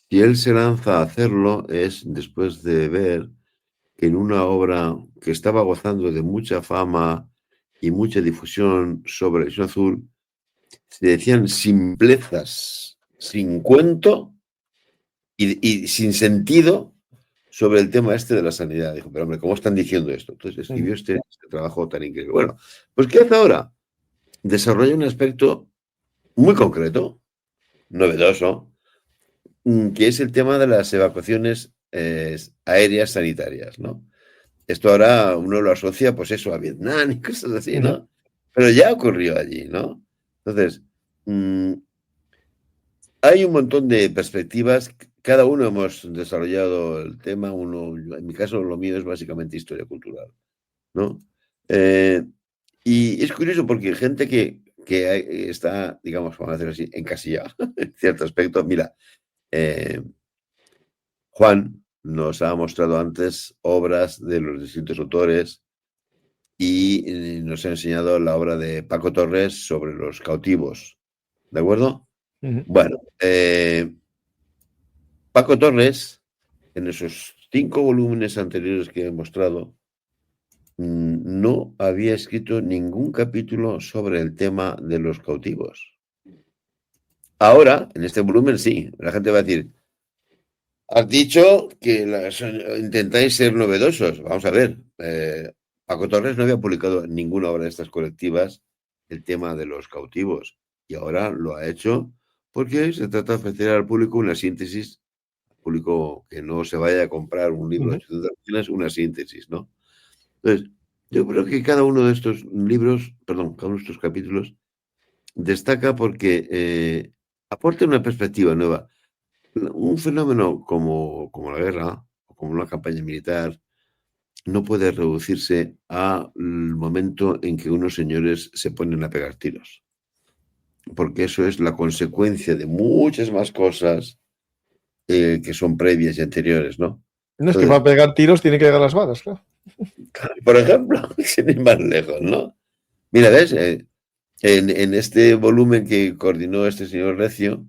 si él se lanza a hacerlo es después de ver que en una obra que estaba gozando de mucha fama y mucha difusión sobre el Visión Azul, se decían simplezas sin cuento y sin sentido sobre el tema este de la sanidad. Dijo, pero hombre, ¿cómo están diciendo esto? Entonces escribió este trabajo tan increíble. Bueno, pues ¿qué hace ahora? Desarrolla un aspecto muy concreto, novedoso, que es el tema de las evacuaciones aéreas sanitarias, ¿no? Esto ahora uno lo asocia, pues eso, a Vietnam y cosas así, ¿no? Pero ya ocurrió allí, ¿no? Entonces, hay un montón de perspectivas. Cada uno hemos desarrollado el tema. En mi caso, lo mío es básicamente historia cultural, ¿no? Y es curioso porque gente que está, digamos, vamos a decirlo así, encasillada en cierto aspecto. Mira, Juan nos ha mostrado antes obras de los distintos autores y nos ha enseñado la obra de Paco Torres sobre los cautivos, ¿de acuerdo? Bueno, Paco Torres, en esos 5 volúmenes anteriores que he mostrado, no había escrito ningún capítulo sobre el tema de los cautivos. Ahora, en este volumen, sí, la gente va a decir, has dicho que intentáis ser novedosos. Vamos a ver, Paco Torres no había publicado ninguna obra de estas colectivas el tema de los cautivos y ahora lo ha hecho porque se trata de ofrecer al público una síntesis, público que no se vaya a comprar un libro de 800 páginas, una síntesis, ¿no? Entonces, yo creo que cada uno de estos libros, perdón, cada uno de estos capítulos destaca porque aporta una perspectiva nueva. Un fenómeno como la guerra o como una campaña militar no puede reducirse al momento en que unos señores se ponen a pegar tiros, porque eso es la consecuencia de muchas más cosas que son previas y anteriores, ¿no? No es que para pegar tiros tiene que llegar las balas, claro. Por ejemplo, sin ir más lejos, ¿no? Mira, ¿ves? En este volumen que coordinó este señor Recio,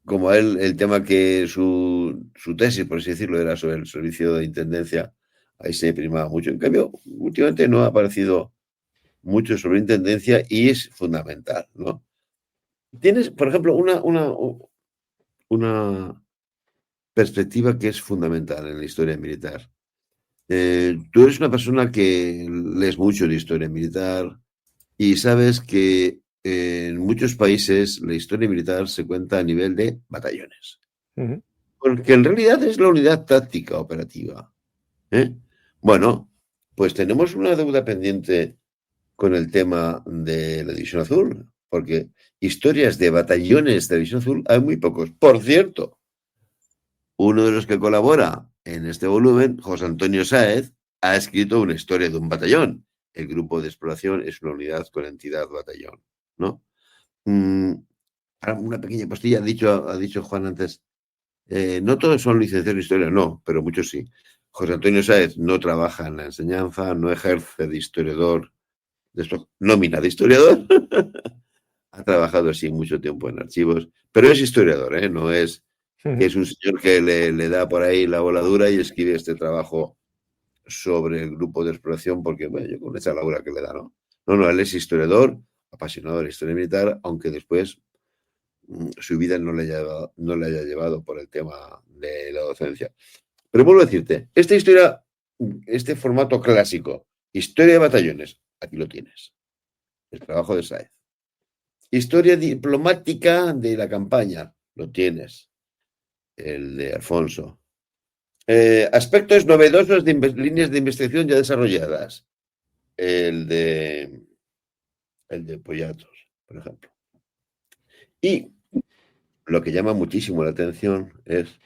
como el tema que su tesis, por así decirlo, era sobre el servicio de intendencia, ahí se primaba mucho. En cambio, últimamente no ha aparecido mucho sobre intendencia y es fundamental, ¿no? Tienes, por ejemplo, una perspectiva que es fundamental en la historia militar. Tú eres una persona que lees mucho de historia militar y sabes que en muchos países la historia militar se cuenta a nivel de batallones. Porque en realidad es la unidad táctica operativa. Bueno, pues tenemos una deuda pendiente con el tema de la División Azul, porque historias de batallones de la División Azul hay muy pocos. Por cierto, uno de los que colabora en este volumen, José Antonio Sáez, ha escrito una historia de un batallón. El grupo de exploración es una unidad con entidad batallón, ¿no? Una pequeña postilla, ha dicho Juan antes, no todos son licenciados en historia, no, pero muchos sí. José Antonio Sáez no trabaja en la enseñanza, no ejerce de historiador, nómina de historiador, ha trabajado así mucho tiempo en archivos, pero es historiador, ¿eh? No es que es un señor que le da por ahí la voladura y escribe este trabajo sobre el grupo de exploración porque, bueno, yo con esa labura que le da, ¿no? No, él es historiador, apasionado de la historia militar, aunque después su vida no le haya llevado por el tema de la docencia. Pero vuelvo a decirte, esta historia, este formato clásico, historia de batallones, aquí lo tienes. El trabajo de Sáez. Historia diplomática de la campaña, lo tienes. El de Alfonso. Aspectos novedosos de líneas de investigación ya desarrolladas. El de Poyatos, por ejemplo. Y lo que llama muchísimo la atención es,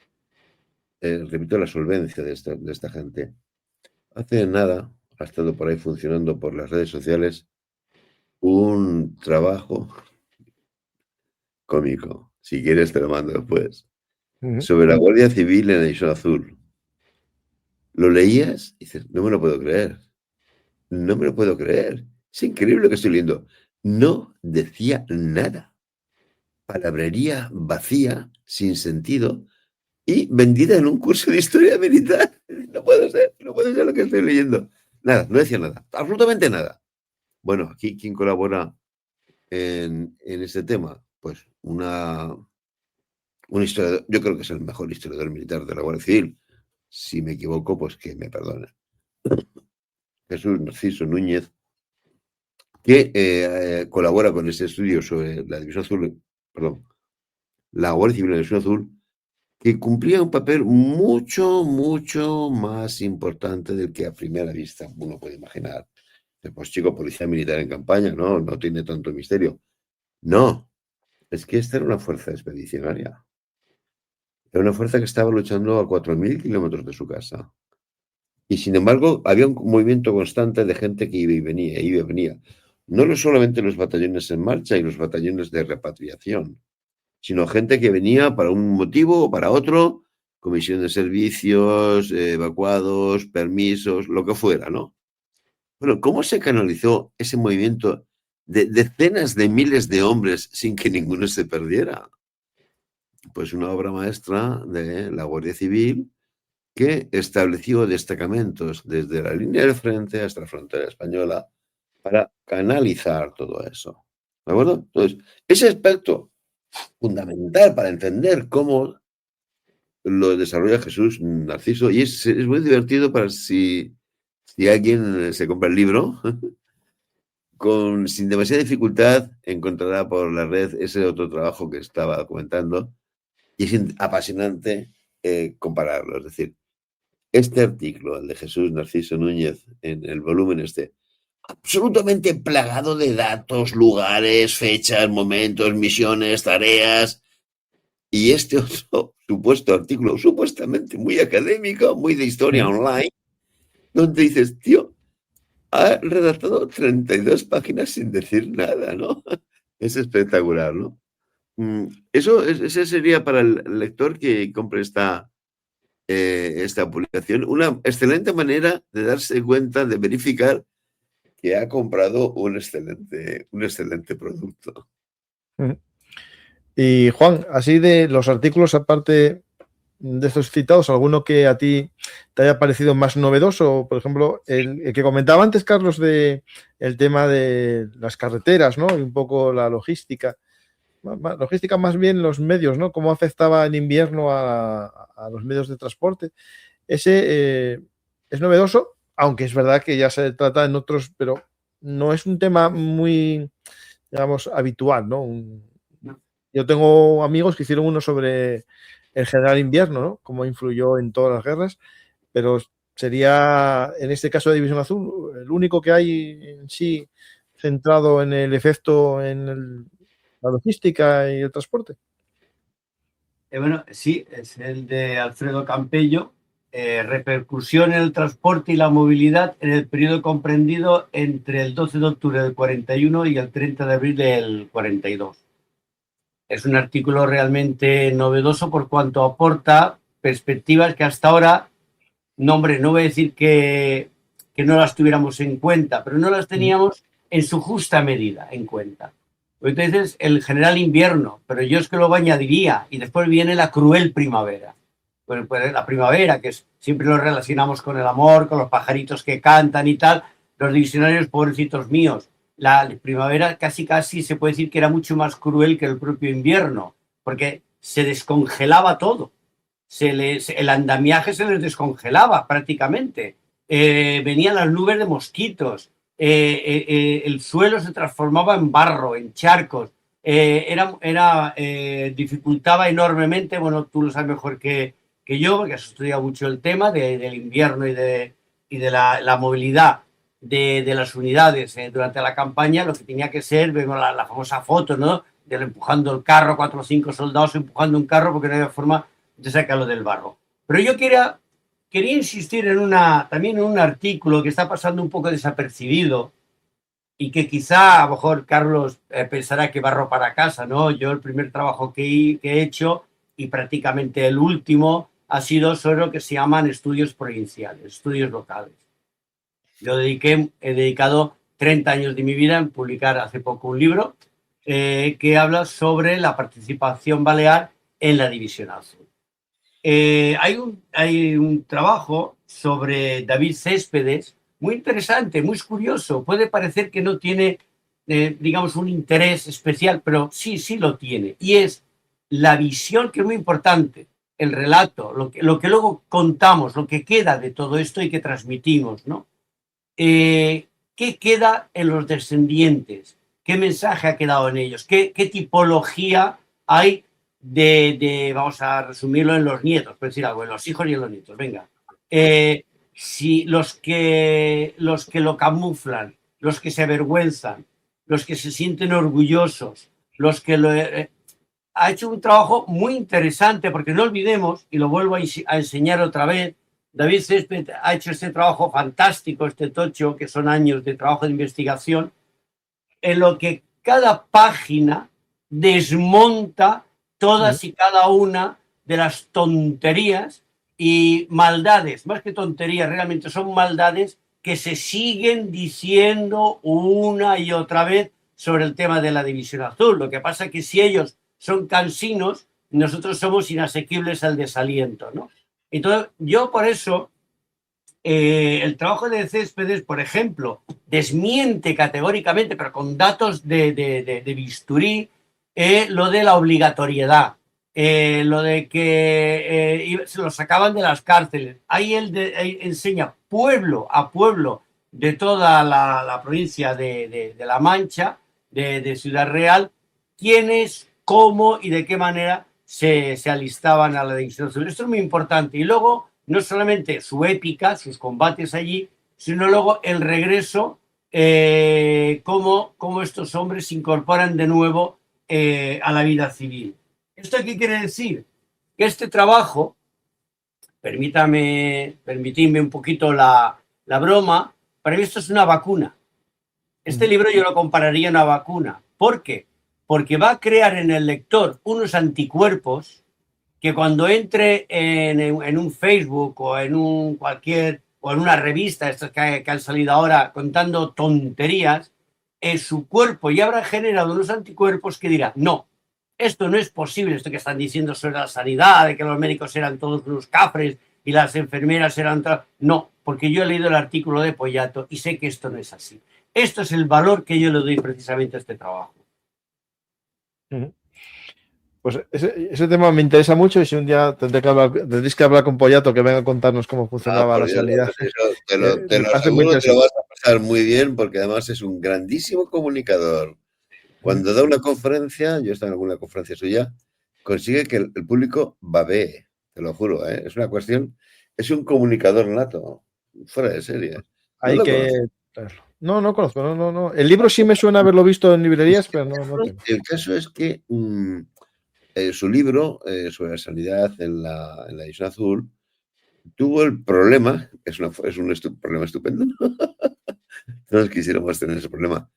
repito, la solvencia de esta gente. Hace nada ha estado por ahí funcionando por las redes sociales un trabajo cómico. Si quieres te lo mando después. Sobre la Guardia Civil en la Isla Azul. Lo leías y dices, no me lo puedo creer. No me lo puedo creer. Es increíble lo que estoy leyendo. No decía nada. Palabrería vacía, sin sentido, y vendida en un curso de historia militar. No puede ser lo que estoy leyendo. Nada, no decía nada. Absolutamente nada. Bueno, aquí, ¿quién colabora en este tema? Pues un historiador, yo creo que es el mejor historiador militar de la Guardia Civil. Si me equivoco, pues que me perdone. Jesús Narciso Núñez, que colabora con este estudio sobre la División Azul, la Guardia Civil de la División Azul, que cumplía un papel mucho, mucho más importante del que a primera vista uno puede imaginar. Pues chico, policía militar en campaña, no tiene tanto misterio. No, es que esta era una fuerza expedicionaria. Era una fuerza que estaba luchando a 4.000 kilómetros de su casa. Y sin embargo, había un movimiento constante de gente que iba y venía. No solamente los batallones en marcha y los batallones de repatriación, sino gente que venía para un motivo o para otro, comisión de servicios, evacuados, permisos, lo que fuera, ¿no? Bueno, ¿cómo se canalizó ese movimiento de decenas de miles de hombres sin que ninguno se perdiera? Pues una obra maestra de la Guardia Civil que estableció destacamentos desde la línea del frente hasta la frontera española para canalizar todo eso. ¿De acuerdo? Entonces, ese aspecto fundamental para entender cómo lo desarrolla Jesús Narciso, y es muy divertido para si alguien se compra el libro, sin demasiada dificultad encontrará por la red ese otro trabajo que estaba comentando, y es apasionante compararlo. Es decir, este artículo, el de Jesús Narciso Núñez, en el volumen absolutamente plagado de datos, lugares, fechas, momentos, misiones, tareas, y este otro supuesto artículo, supuestamente muy académico, muy de historia online, donde dices, tío, ha redactado 32 páginas sin decir nada, ¿no? Es espectacular, ¿no? Ese sería para el lector que compre esta publicación una excelente manera de darse cuenta, de verificar que ha comprado un excelente producto. Y Juan, así de los artículos, aparte de estos citados, ¿alguno que a ti te haya parecido más novedoso? Por ejemplo, el que comentaba antes, Carlos, de el tema de las carreteras, ¿no? Y un poco la logística. Logística más bien los medios, ¿no? Cómo afectaba en invierno a los medios de transporte. Ese es novedoso, aunque es verdad que ya se trata en otros, pero no es un tema muy, digamos, habitual, ¿no? Yo tengo amigos que hicieron uno sobre el general invierno, ¿no? Cómo influyó en todas las guerras, pero sería, en este caso de División Azul, el único que hay en sí centrado en el efecto en la logística y el transporte. Bueno, sí, es el de Alfredo Campello, repercusión en el transporte y la movilidad en el periodo comprendido entre el 12 de octubre del 41 y el 30 de abril del 42. Es un artículo realmente novedoso por cuanto aporta perspectivas que hasta ahora, no voy a decir que no las tuviéramos en cuenta, pero no las teníamos en su justa medida en cuenta. Entonces, el general invierno, pero yo es que luego añadiría, y después viene la cruel primavera. Pues la primavera, que siempre lo relacionamos con el amor, con los pajaritos que cantan y tal, los diccionarios, pobrecitos míos. La primavera casi se puede decir que era mucho más cruel que el propio invierno, porque se descongelaba todo. El andamiaje se les descongelaba prácticamente. Venían las nubes de mosquitos. El suelo se transformaba en barro, en charcos. Dificultaba enormemente, bueno, tú lo sabes mejor que yo, porque has estudiado mucho el tema del invierno y de la movilidad de las unidades durante la campaña. Lo que tenía que ser, vemos la famosa foto, ¿no?, de empujando el carro, 4 o 5 soldados empujando un carro porque no había forma de sacarlo del barro. Pero yo quería insistir también en un artículo que está pasando un poco desapercibido y que quizá a lo mejor Carlos pensará que barro para casa, ¿no? Yo el primer trabajo que he hecho, y prácticamente el último, ha sido sobre lo que se llaman estudios provinciales, estudios locales. Yo he dedicado 30 años de mi vida en publicar hace poco un libro que habla sobre la participación balear en la División Azul. Hay un trabajo sobre David Céspedes muy interesante, muy curioso. Puede parecer que no tiene, digamos, un interés especial, pero sí lo tiene. Y es la visión, que es muy importante, el relato, lo que luego contamos, lo que queda de todo esto y que transmitimos, ¿no? ¿Qué queda en los descendientes? ¿Qué mensaje ha quedado en ellos? ¿Qué tipología hay vamos a resumirlo, en los nietos, por decir algo, en los hijos y en los nietos? Venga. Si los que lo camuflan, los que se avergüenzan, los que se sienten orgullosos, los que ha hecho un trabajo muy interesante, porque no olvidemos, y lo vuelvo a enseñar otra vez, David Césped ha hecho este trabajo fantástico, este tocho, que son años de trabajo de investigación, en lo que cada página desmonta todas y cada una de las tonterías y maldades, más que tonterías, realmente son maldades que se siguen diciendo una y otra vez sobre el tema de la División Azul. Lo que pasa es que si ellos son cansinos, nosotros somos inasequibles al desaliento, ¿no? Entonces, yo por eso, el trabajo de Céspedes, por ejemplo, desmiente categóricamente, pero con datos de bisturí, lo de la obligatoriedad, lo de que se los sacaban de las cárceles. Ahí él enseña pueblo a pueblo de toda la provincia de La Mancha, de Ciudad Real, quiénes, cómo y de qué manera se alistaban a la División Azul. Esto es muy importante. Y luego, no solamente su épica, sus combates allí, sino luego el regreso, cómo estos hombres se incorporan de nuevo a la vida civil. ¿Esto qué quiere decir? Que este trabajo, permitidme un poquito la broma, para mí esto es una vacuna. Este libro yo lo compararía a una vacuna. ¿Por qué? Porque va a crear en el lector unos anticuerpos que cuando entre en un Facebook o en una revista, estas que han salido ahora contando tonterías, su cuerpo ya habrá generado unos anticuerpos que dirá, no, esto no es posible, esto que están diciendo sobre la sanidad, de que los médicos eran todos unos cafres y las enfermeras eran... No, porque yo he leído el artículo de Poyato y sé que esto no es así. Esto es el valor que yo le doy precisamente a este trabajo. Pues ese tema me interesa mucho y si un día tendréis que hablar con Poyato que venga a contarnos cómo funcionaba la sanidad. Te lo aseguro que lo vas a pasar muy bien porque además es un grandísimo comunicador. Cuando da una conferencia, yo he estado en alguna conferencia suya, consigue que el público babee, te lo juro, ¿eh? Es una cuestión, es un comunicador nato, fuera de serie. Hay que... No conozco, no. El libro sí me suena haberlo visto en librerías, pero no tengo. El caso es que su libro sobre la sanidad en la División Azul tuvo el problema, es un problema estupendo, todos quisiéramos tener ese problema,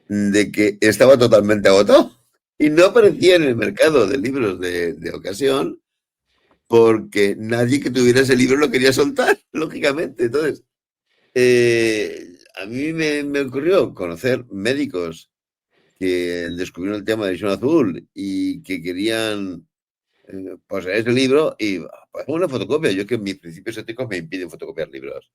de que estaba totalmente agotado y no aparecía en el mercado de libros de ocasión porque nadie que tuviera ese libro lo quería soltar, lógicamente. Entonces, a mí me ocurrió conocer médicos que descubrieron el tema de Visión Azul y que querían pues ese libro y pues, una fotocopia. Yo es que mis principios éticos me impiden fotocopiar libros.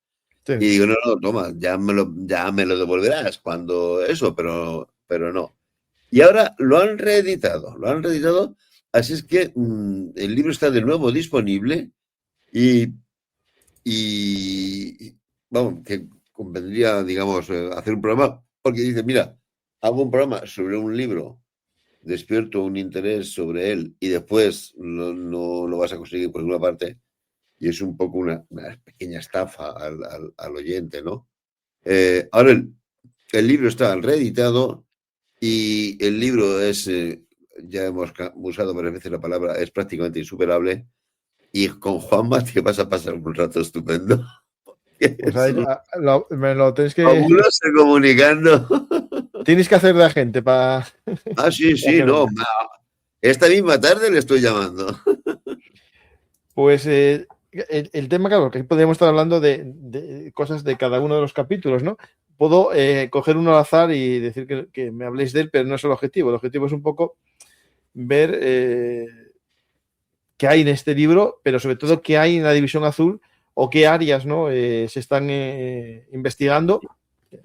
Sí. Y digo, no, toma, ya me lo devolverás cuando eso, pero no. Y ahora lo han reeditado, así es que el libro está de nuevo disponible y vamos, que convendría, digamos, hacer un programa, porque dice, mira, hago un programa sobre un libro, despierto un interés sobre él y después no lo vas a conseguir por ninguna parte, y es un poco una pequeña estafa al oyente, ¿no? Ahora el libro está reeditado y el libro es, ya hemos usado varias veces la palabra, es prácticamente insuperable. Y con Juanma te vas a pasar un rato estupendo. Pues ahí, me lo tenéis que. Fabuloso comunicando. Tienes que hacer de agente para. Ah, sí, no. Esta misma tarde le estoy llamando. Pues el tema, claro, que podríamos estar hablando de cosas de cada uno de los capítulos, ¿no? Puedo coger uno al azar y decir que me habléis de él, pero no es el objetivo. El objetivo es un poco ver qué hay en este libro, pero sobre todo qué hay en la División Azul o qué áreas, ¿no? Se están investigando.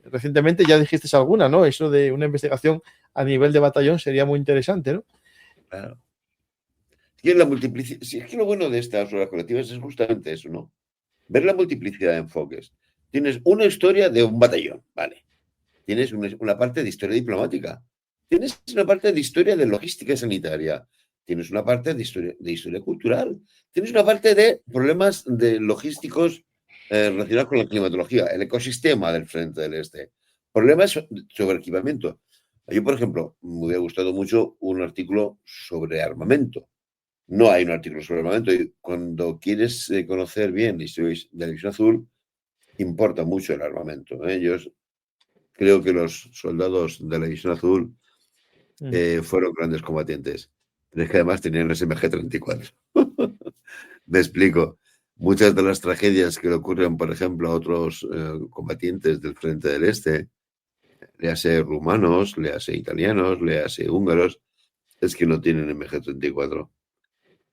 Recientemente ya dijiste alguna, ¿no? Eso de una investigación a nivel de batallón sería muy interesante, ¿no? Claro. Es que lo bueno de estas obras colectivas es justamente eso, ¿no? Ver la multiplicidad de enfoques. Tienes una historia de un batallón, ¿vale? Tienes una parte de historia diplomática. Tienes una parte de historia de logística sanitaria. Tienes una parte de historia cultural. Tienes una parte de problemas logísticos relacionados con la climatología, el ecosistema del Frente del Este. Problemas sobre equipamiento. Yo, por ejemplo, me hubiera gustado mucho un artículo sobre armamento. No hay un artículo sobre armamento. Y cuando quieres conocer bien la historia de la División Azul, importa mucho el armamento. Ellos, creo que los soldados de la División Azul fueron grandes combatientes. Pero es que además tenían el SMG-34. Me explico. Muchas de las tragedias que le ocurren, por ejemplo, a otros combatientes del Frente del Este, léase rumanos, léase italianos, léase húngaros, es que no tienen MG-34.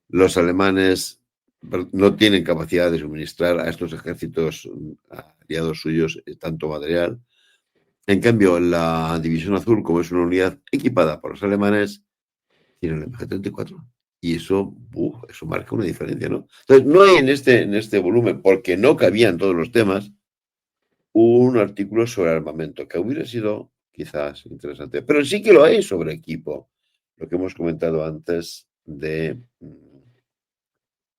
Los alemanes no tienen capacidad de suministrar a estos ejércitos aliados suyos tanto material. En cambio, la División Azul, como es una unidad equipada por los alemanes, tiene el MG-34. Y eso marca una diferencia, ¿no? Entonces, no hay en este volumen, porque no cabían todos los temas, un artículo sobre armamento, que hubiera sido quizás interesante. Pero sí que lo hay sobre equipo, lo que hemos comentado antes del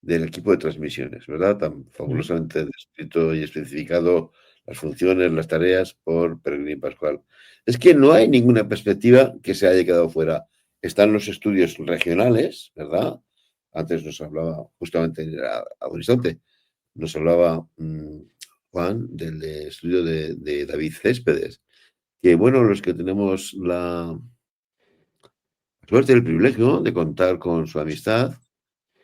equipo de transmisiones, ¿verdad? Tan fabulosamente descrito y especificado las funciones, las tareas por Peregrín Pascual. Es que no hay ninguna perspectiva que se haya quedado fuera. Están los estudios regionales, ¿verdad? Antes nos hablaba justamente a Horizonte, nos hablaba Juan del estudio de David Céspedes, que bueno, los que tenemos la suerte y el privilegio de contar con su amistad,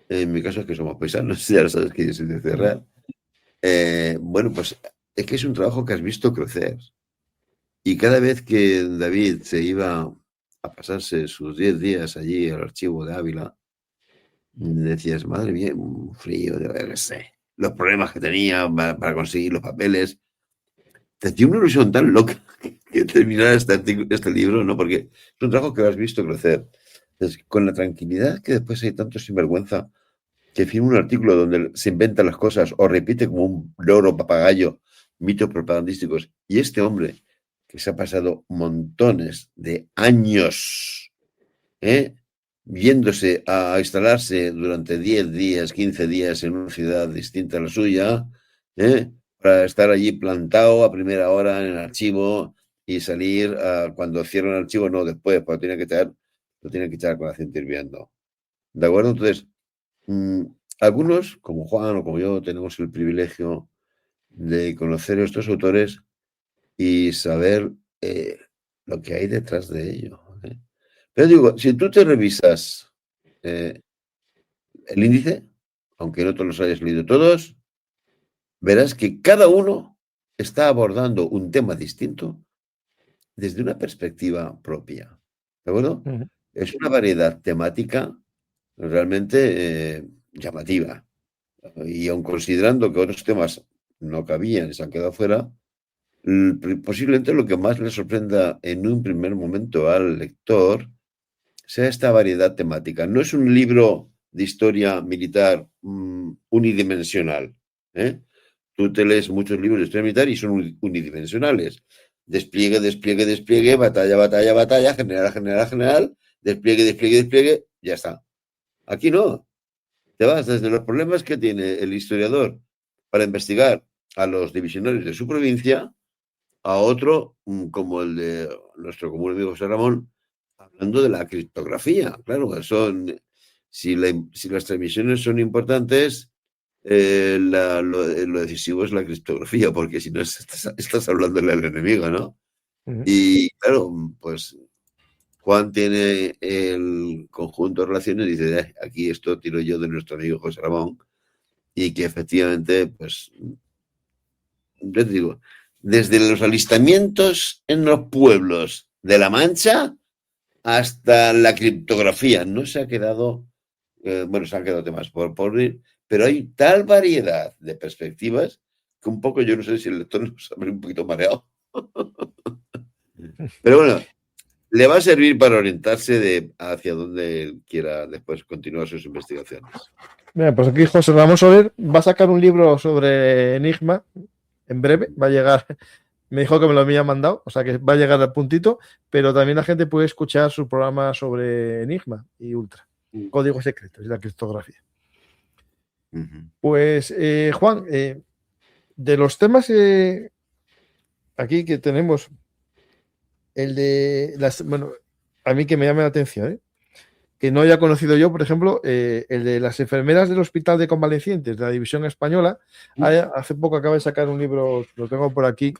en mi caso es que somos paisanos, ya lo sabes que yo soy de Cerrar. Bueno, pues es que es un trabajo que has visto crecer. Y cada vez que David se iba a pasarse sus 10 días allí al archivo de Ávila, decías, madre mía, un frío, no sé, los problemas que tenía para conseguir los papeles. Te hacía una ilusión tan loca que terminara este libro, ¿no? Porque es un trabajo que has visto crecer. Entonces, con la tranquilidad que después hay tanto sinvergüenza que firma un artículo donde se inventan las cosas o repite como un loro papagayo mitos propagandísticos. Y este hombre, que se ha pasado montones de años viéndose a instalarse durante 10 días, 15 días en una ciudad distinta a la suya, para estar allí plantado a primera hora en el archivo y salir cuando cierran el archivo, no después, porque lo tienen que echar con la cinta hirviendo. ¿De acuerdo? Entonces, algunos, como Juan o como yo, tenemos el privilegio de conocer a estos autores y saber lo que hay detrás de ello. Pero digo, si tú te revisas el índice, aunque no te los hayas leído todos, verás que cada uno está abordando un tema distinto desde una perspectiva propia. ¿De acuerdo? Ujú. Es una variedad temática realmente llamativa. Y aun considerando que otros temas no cabían y se han quedado fuera, posiblemente lo que más le sorprenda en un primer momento al lector sea esta variedad temática. No es un libro de historia militar unidimensional. ¿eh? Tú te lees muchos libros de historia militar y son unidimensionales. Despliegue, despliegue, despliegue, batalla, batalla, batalla, general, general, general, despliegue, despliegue, despliegue, ya está. Aquí no. Te vas desde los problemas que tiene el historiador para investigar a los divisionarios de su provincia a otro como el de nuestro común amigo José Ramón, hablando de la criptografía. Claro, si las transmisiones son importantes, lo decisivo es la criptografía, porque si no estás hablándole al enemigo, ¿no? Ujú. Y claro, pues Juan tiene el conjunto de relaciones y dice, aquí esto tiro yo de nuestro amigo José Ramón, y que efectivamente, pues, yo te digo, desde los alistamientos en los pueblos de La Mancha hasta la criptografía, no se ha quedado, bueno, se han quedado temas por ir, pero hay tal variedad de perspectivas que un poco yo no sé si el lector nos ha un poquito mareado. Pero bueno, le va a servir para orientarse hacia dónde quiera después continuar sus investigaciones. Mira, pues aquí José Ramón Soler va a sacar un libro sobre Enigma en breve, va a llegar, me dijo que me lo había mandado, o sea que va a llegar al puntito, pero también la gente puede escuchar su programa sobre Enigma y Ultra, códigos secretos y la criptografía. Pues Juan, de los temas aquí que tenemos, el de bueno, a mí que me llame la atención, que no haya conocido yo, por ejemplo, el de las enfermeras del Hospital de Convalecientes, de la División Española. Hace poco acaba de sacar un libro, lo tengo por aquí,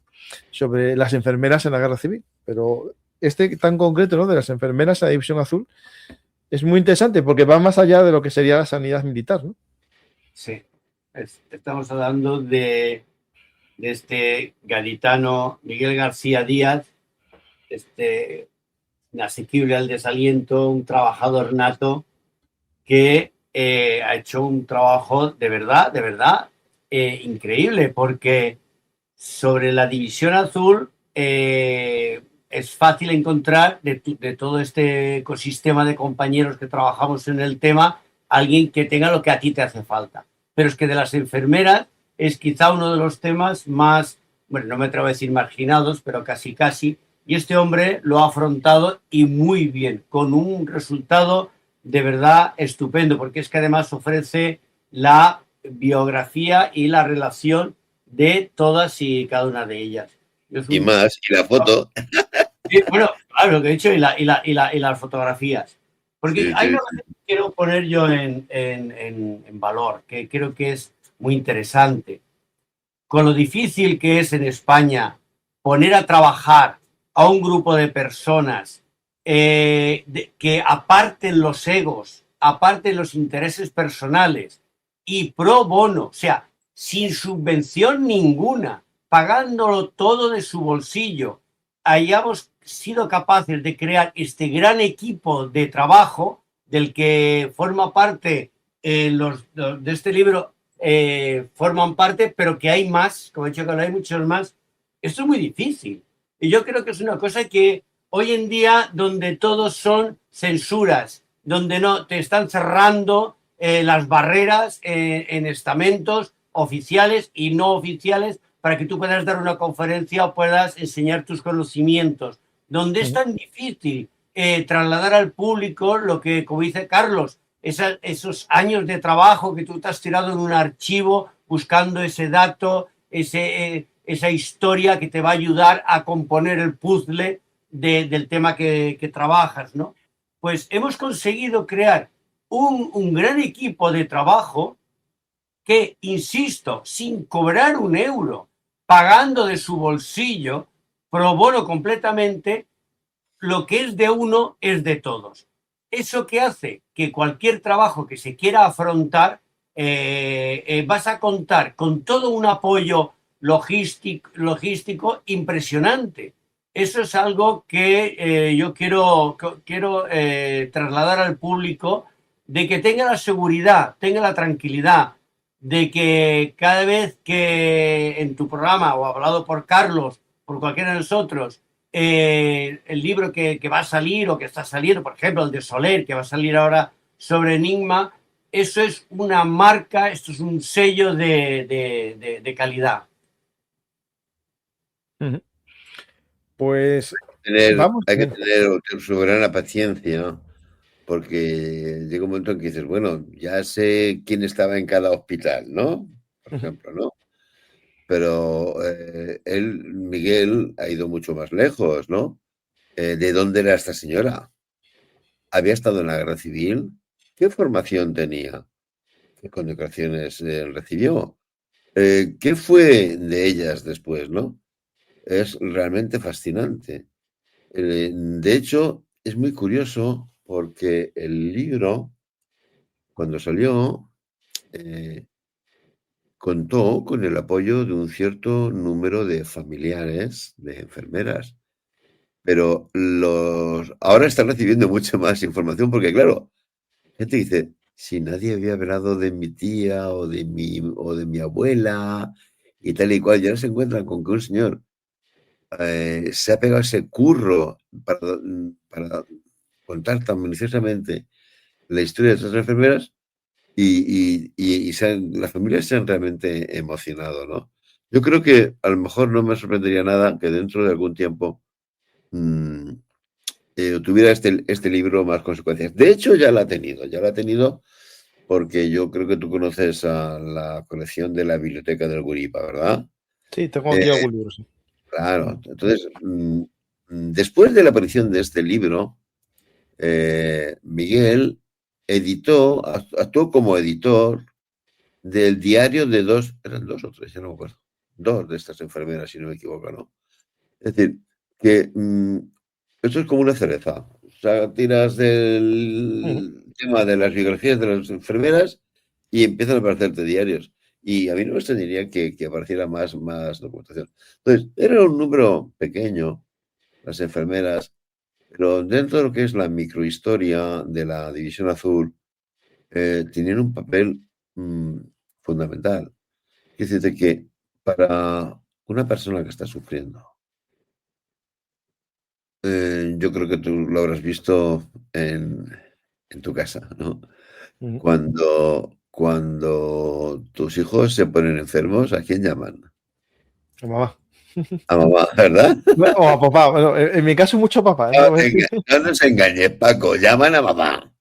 sobre las enfermeras en la Guerra Civil, pero este tan concreto, ¿no?, de las enfermeras en la División Azul, es muy interesante porque va más allá de lo que sería la sanidad militar, ¿no? Sí, estamos hablando de este gaditano Miguel García Díaz, inasequible al desaliento, un trabajador nato que ha hecho un trabajo de verdad, increíble, porque sobre la División Azul es fácil encontrar de todo este ecosistema de compañeros que trabajamos en el tema, alguien que tenga lo que a ti te hace falta. Pero es que de las enfermeras es quizá uno de los temas más, bueno, no me atrevo a decir marginados, pero casi, y este hombre lo ha afrontado y muy bien, con un resultado de verdad estupendo, porque es que además ofrece la biografía y la relación de todas y cada una de ellas. Y más, y la foto. Sí, bueno, claro, lo que he dicho, y las fotografías. Porque hay una cosa que quiero poner yo en valor, que creo que es muy interesante. Con lo difícil que es en España poner a trabajar a un grupo de personas que aparten los egos, aparten los intereses personales y pro bono, o sea, sin subvención ninguna, pagándolo todo de su bolsillo, hayamos sido capaces de crear este gran equipo de trabajo del que forma parte los de este libro, forman parte, pero que hay más, como he dicho que hay muchos más. Esto es muy difícil. Y yo creo que es una cosa que hoy en día, donde todos son censuras, donde no te están cerrando las barreras en estamentos oficiales y no oficiales para que tú puedas dar una conferencia o puedas enseñar tus conocimientos, donde es tan difícil trasladar al público lo que, como dice Carlos, esos años de trabajo que tú te has tirado en un archivo buscando ese dato, esa historia que te va a ayudar a componer el puzzle del tema que trabajas, ¿no? Pues hemos conseguido crear un gran equipo de trabajo que, insisto, sin cobrar un euro, pagando de su bolsillo, pro bono completamente, lo que es de uno es de todos. Eso que hace que cualquier trabajo que se quiera afrontar, vas a contar con todo un apoyo logístico impresionante. Eso es algo que yo quiero trasladar al público, de que tenga la seguridad, tenga la tranquilidad de que cada vez que en tu programa, o hablado por Carlos, por cualquiera de nosotros, el libro que va a salir o que está saliendo, por ejemplo, el de Soler, que va a salir ahora sobre Enigma, eso es una marca, esto es un sello de calidad. Pues vamos. Hay que tener soberana paciencia, ¿no? Porque llega un momento en que dices, bueno, ya sé quién estaba en cada hospital, ¿no? Por ejemplo, ¿no? Pero Miguel, ha ido mucho más lejos, ¿no? ¿De dónde era esta señora? ¿Había estado en la guerra civil? ¿Qué formación tenía? ¿Qué condecoraciones recibió? ¿Qué fue de ellas después, no? Es realmente fascinante. De hecho, es muy curioso porque el libro, cuando salió, contó con el apoyo de un cierto número de familiares de enfermeras, pero ahora están recibiendo mucha más información porque, claro, gente dice, si nadie había hablado de mi tía o de mi abuela y tal y cual, ya no se encuentran con que un señor se ha pegado ese curro para contar tan minuciosamente la historia de estas enfermeras y las familias se han realmente emocionado, ¿no? Yo creo que a lo mejor no me sorprendería nada que dentro de algún tiempo tuviera este libro más consecuencias. De hecho, ya la ha tenido porque yo creo que tú conoces a la colección de la Biblioteca del Guripa, ¿verdad? Sí, tengo aquí algún libro, sí. Claro, entonces, después de la aparición de este libro, Miguel actuó como editor del diario de eran dos o tres, ya no me acuerdo, dos de estas enfermeras, si no me equivoco, ¿no? Es decir, que esto es como una cereza. O sea, tiras del tema de las biografías de las enfermeras y empiezan a aparecerte diarios. Y a mí no me extrañaría que apareciera más documentación. Entonces, era un número pequeño, las enfermeras, pero dentro de lo que es la microhistoria de la División Azul, tenían un papel fundamental. Es decir, que para una persona que está sufriendo, yo creo que tú lo habrás visto en tu casa, ¿no? Cuando tus hijos se ponen enfermos, ¿a quién llaman? A mamá. A mamá, ¿verdad? O a papá. Bueno, en mi caso, mucho papá. No nos engañes, Paco, llaman a mamá.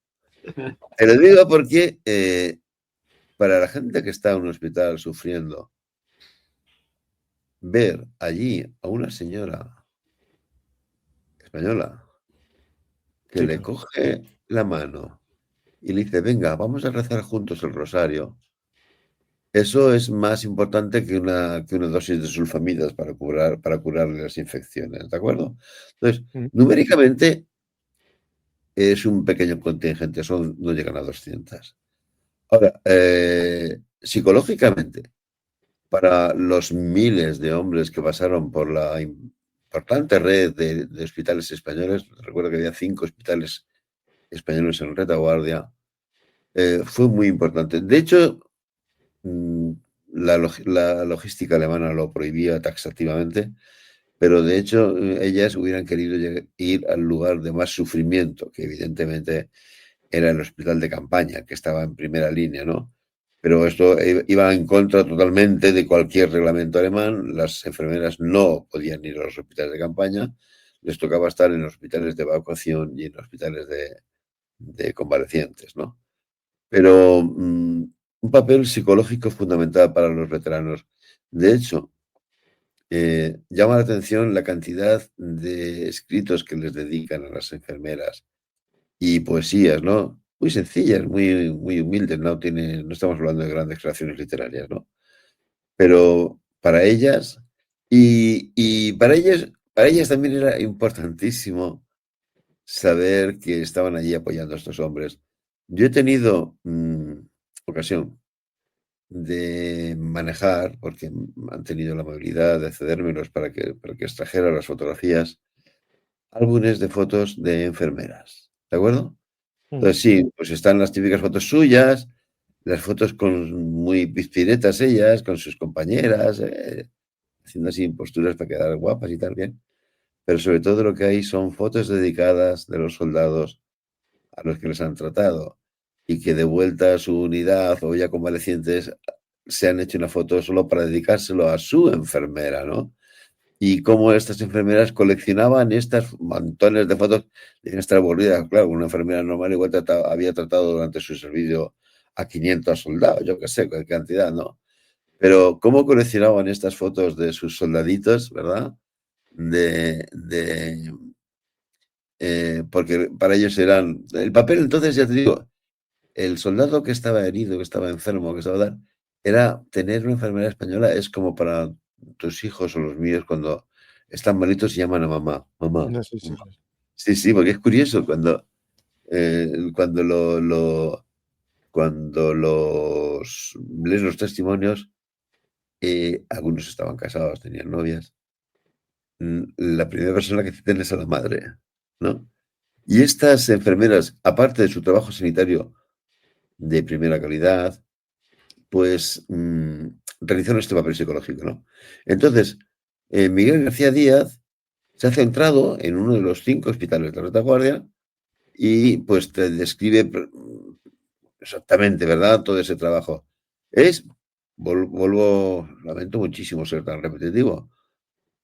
Te lo digo porque para la gente que está en un hospital sufriendo, ver allí a una señora española que Sí, le claro. coge la mano y le dice, venga, vamos a rezar juntos el rosario. Eso es más importante que una dosis de sulfamidas para curarle las infecciones, ¿de acuerdo? Entonces, numéricamente es un pequeño contingente, no llegan a 200. Ahora, psicológicamente, para los miles de hombres que pasaron por la importante red de hospitales españoles, recuerdo que había 5 hospitales españoles en retaguardia, fue muy importante. De hecho, la logística alemana lo prohibía taxativamente, pero de hecho ellas hubieran querido ir al lugar de más sufrimiento, que evidentemente era el hospital de campaña, que estaba en primera línea, ¿no? Pero esto iba en contra totalmente de cualquier reglamento alemán. Las enfermeras no podían ir a los hospitales de campaña, les tocaba estar en los hospitales de evacuación y en hospitales de convalecientes, ¿no? Pero un papel psicológico fundamental para los veteranos. De hecho, llama la atención la cantidad de escritos que les dedican a las enfermeras y poesías, ¿no? Muy sencillas, muy humildes, no estamos hablando de grandes creaciones literarias, ¿no? Pero para ellas, y para ellas también era importantísimo saber que estaban allí apoyando a estos hombres. Yo he tenido ocasión de manejar, porque han tenido la amabilidad de cedérmelos para que extrajera las fotografías álbumes de fotos de enfermeras, ¿de acuerdo? Mm. Entonces sí, pues están las típicas fotos suyas, las fotos con muy pizpiretas ellas, con sus compañeras, haciendo así posturas para quedar guapas y tal, bien. Pero sobre todo lo que hay son fotos dedicadas de los soldados a los que les han tratado y que de vuelta a su unidad o ya convalecientes se han hecho una foto solo para dedicárselo a su enfermera, ¿no? Y cómo estas enfermeras coleccionaban estas montones de fotos, deben estar aburridas. Claro, una enfermera normal igual había tratado durante su servicio a 500 soldados, yo qué sé, qué cantidad, ¿no? Pero cómo coleccionaban estas fotos de sus soldaditos, ¿verdad? Porque para ellos eran... El papel, entonces, ya te digo, el soldado que estaba herido, que estaba enfermo, que estaba tal, era tener una enfermera española, es como para tus hijos o los míos cuando están malitos y llaman a mamá, mamá. No, sí, sí, Mamá. sí. Sí, sí, porque es curioso cuando cuando los lees los testimonios, algunos estaban casados, tenían novias. La primera persona que citan es a la madre, ¿no? Y estas enfermeras, aparte de su trabajo sanitario de primera calidad, pues realizaron este papel psicológico, ¿no? Entonces, Miguel García Díaz se ha centrado en uno de los 5 hospitales de retaguardia y pues te describe exactamente, ¿verdad? Todo ese trabajo. Lamento muchísimo ser tan repetitivo,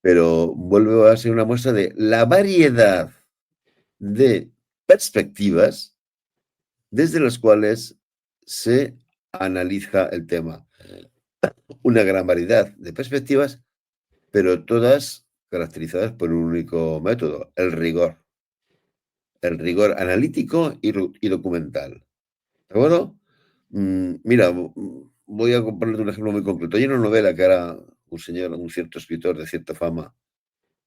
pero vuelve a ser una muestra de la variedad de perspectivas desde las cuales se analiza el tema. Una gran variedad de perspectivas, pero todas caracterizadas por un único método, el rigor. El rigor analítico y documental. ¿De acuerdo? Mira, voy a ponerle un ejemplo muy concreto. Hay una novela que ahora un cierto escritor de cierta fama,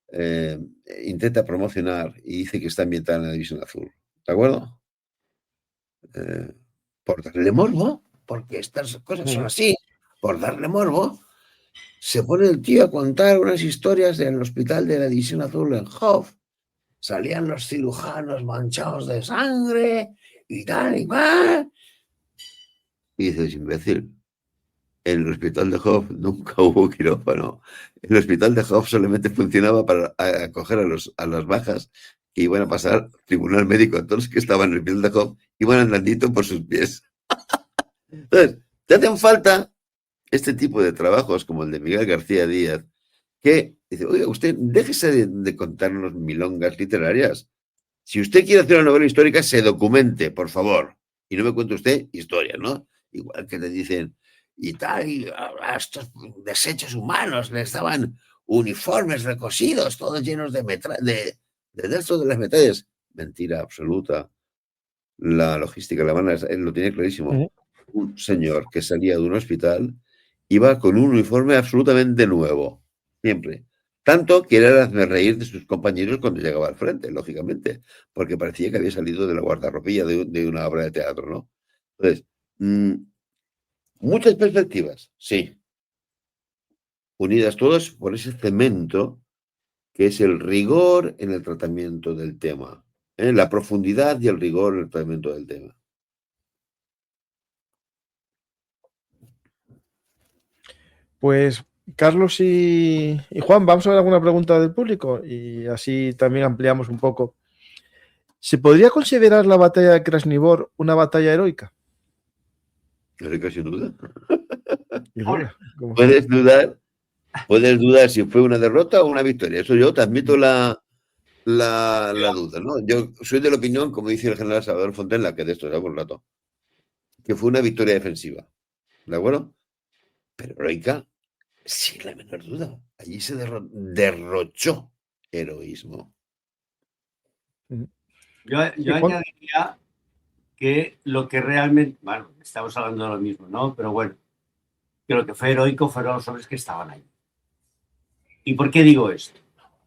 eh, intenta promocionar y dice que está ambientada en la División Azul. ¿De acuerdo? Por darle morbo, porque estas cosas son así, por darle morbo, se pone el tío a contar unas historias del hospital de la División Azul en Hof. Salían los cirujanos manchados de sangre y tal y mal. Y dices, imbécil, en el hospital de Hof nunca hubo quirófano. El hospital de Hof solamente funcionaba para acoger a las bajas que iban a pasar tribunal médico. A todos los que estaban en el hospital de Hof iban andandito por sus pies. Entonces, te hacen falta este tipo de trabajos como el de Miguel García Díaz, que dice, oiga, usted déjese de contarnos milongas literarias. Si usted quiere hacer una novela histórica, se documente, por favor. Y no me cuente usted historias, ¿no? Igual que te dicen, y tal, y a estos desechos humanos les daban uniformes recosidos, todos llenos de restos de las metrallas. Mentira absoluta. La logística alemana él lo tiene clarísimo. Un señor que salía de un hospital iba con un uniforme absolutamente nuevo, siempre. Tanto que era hazme reír de sus compañeros cuando llegaba al frente, lógicamente, porque parecía que había salido de la guardarropía de una obra de teatro, ¿no? Entonces, muchas perspectivas, sí, unidas todas por ese cemento que es el rigor en el tratamiento del tema, la profundidad y el rigor en el tratamiento del tema. Pues Carlos y Juan, vamos a ver alguna pregunta del público y así también ampliamos un poco. ¿Se podría considerar la batalla de Krasnivor una batalla heroica? Heroica sin duda. Puedes dudar si fue una derrota o una victoria. Eso yo te admito la duda, ¿no? Yo soy de la opinión, como dice el general Salvador Fontenla, que de esto hace un rato, que fue una victoria defensiva. ¿De acuerdo? Pero heroica, sin la menor duda. Allí se derrochó heroísmo. Yo añadiría que lo que realmente, bueno, estamos hablando de lo mismo, ¿no? Pero bueno, que lo que fue heroico fueron los hombres que estaban ahí. ¿Y por qué digo esto?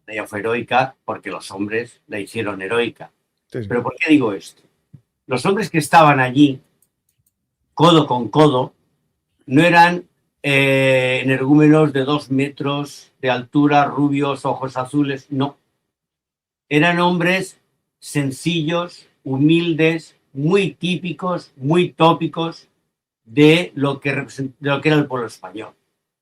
Ella fue heroica porque los hombres la hicieron heroica. Sí. Pero ¿por qué digo esto? Los hombres que estaban allí, codo con codo, no eran energúmenos de 2 metros de altura, rubios, ojos azules, no. Eran hombres sencillos, humildes, muy típicos, muy tópicos de lo que era el pueblo español.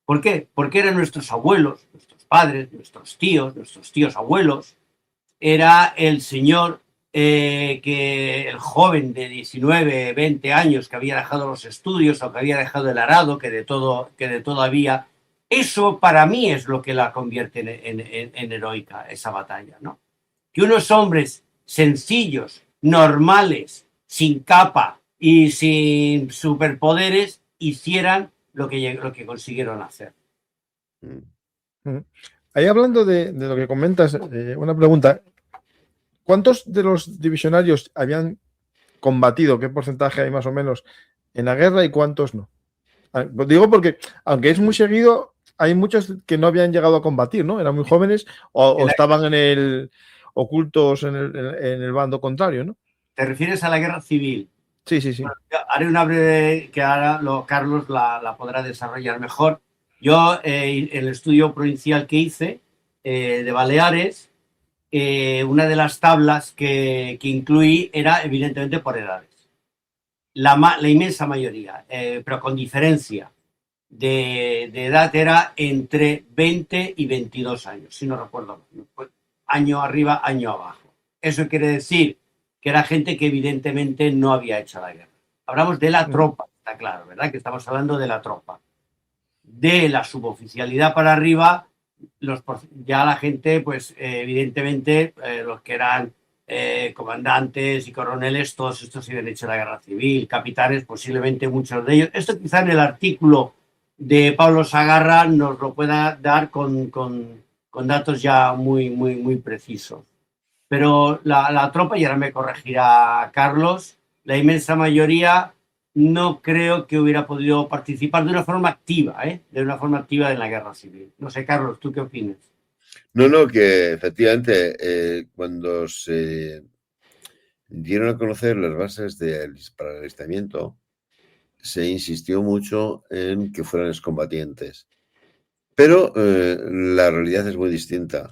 ¿Por qué? Porque eran nuestros abuelos, nuestros padres, nuestros tíos abuelos. Era el señor que el joven de 19, 20 años que había dejado los estudios o que había dejado el arado, que de todo había. Eso para mí es lo que la convierte en heroica, esa batalla, ¿no? Que unos hombres sencillos, normales, sin capa y sin superpoderes hicieran lo que consiguieron hacer. Ahí hablando de lo que comentas, una pregunta. ¿Cuántos de los divisionarios habían combatido? ¿Qué porcentaje hay más o menos en la guerra y cuántos no? Digo porque, aunque es muy seguido, hay muchos que no habían llegado a combatir, ¿no? Eran muy jóvenes o estaban ocultos en el bando contrario, ¿no? ¿Te refieres a la guerra civil? Sí, sí, sí. Bueno, haré una breve que ahora Carlos la podrá desarrollar mejor. Yo, el estudio provincial que hice de Baleares, una de las tablas que incluí era evidentemente por edades. La inmensa mayoría, pero con diferencia de edad, era entre 20 y 22 años, si no recuerdo. Año arriba, año abajo. Eso quiere decir que era gente que evidentemente no había hecho la guerra. Hablamos de la tropa, está claro, ¿verdad? Que estamos hablando de la tropa. De la suboficialidad para arriba, ya la gente, pues evidentemente, los que eran comandantes y coroneles, todos estos habían hecho la guerra civil, capitanes, posiblemente muchos de ellos. Esto quizá en el artículo de Pablo Sagarra nos lo pueda dar con datos ya muy precisos. Pero la tropa, y ahora me corregirá Carlos, la inmensa mayoría no creo que hubiera podido participar de una forma activa, de una forma activa en la guerra civil. No sé, Carlos, ¿tú qué opinas? No, que efectivamente cuando se dieron a conocer las bases para el alistamiento, se insistió mucho en que fueran excombatientes. Pero la realidad es muy distinta.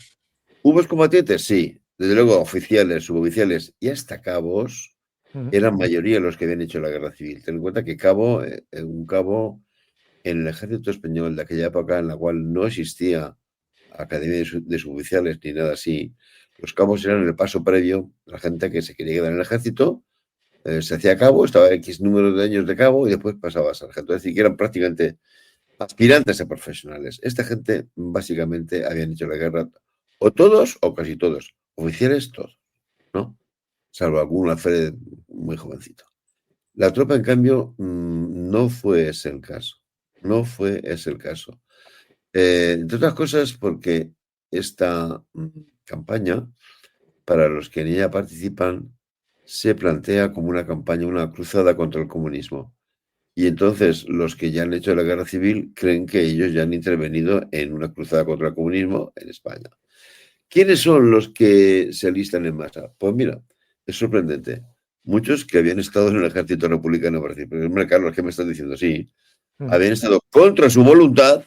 ¿Hubo excombatientes? Sí. Desde luego, oficiales, suboficiales y hasta cabos eran mayoría los que habían hecho la guerra civil. Ten en cuenta que un cabo en el ejército español de aquella época, en la cual no existía academia de suboficiales ni nada así, los cabos eran el paso previo a la gente que se quería quedar en el ejército. Se hacía cabo, estaba X número de años de cabo y después pasaba a sargento. Es decir, que eran prácticamente aspirantes a profesionales. Esta gente básicamente habían hecho la guerra, o todos o casi todos, oficiales todos, ¿no? Salvo algún alférez muy jovencito. La tropa, en cambio, no fue ese el caso. No fue ese el caso. Entre otras cosas porque esta campaña, para los que en ella participan, se plantea como una campaña, una cruzada contra el comunismo. Y entonces los que ya han hecho la guerra civil creen que ellos ya han intervenido en una cruzada contra el comunismo en España. ¿Quiénes son los que se alistan en masa? Pues mira, es sorprendente. Muchos que habían estado en el ejército republicano, por decir, pero Carlos, ¿qué me estás diciendo? Sí, habían estado contra su voluntad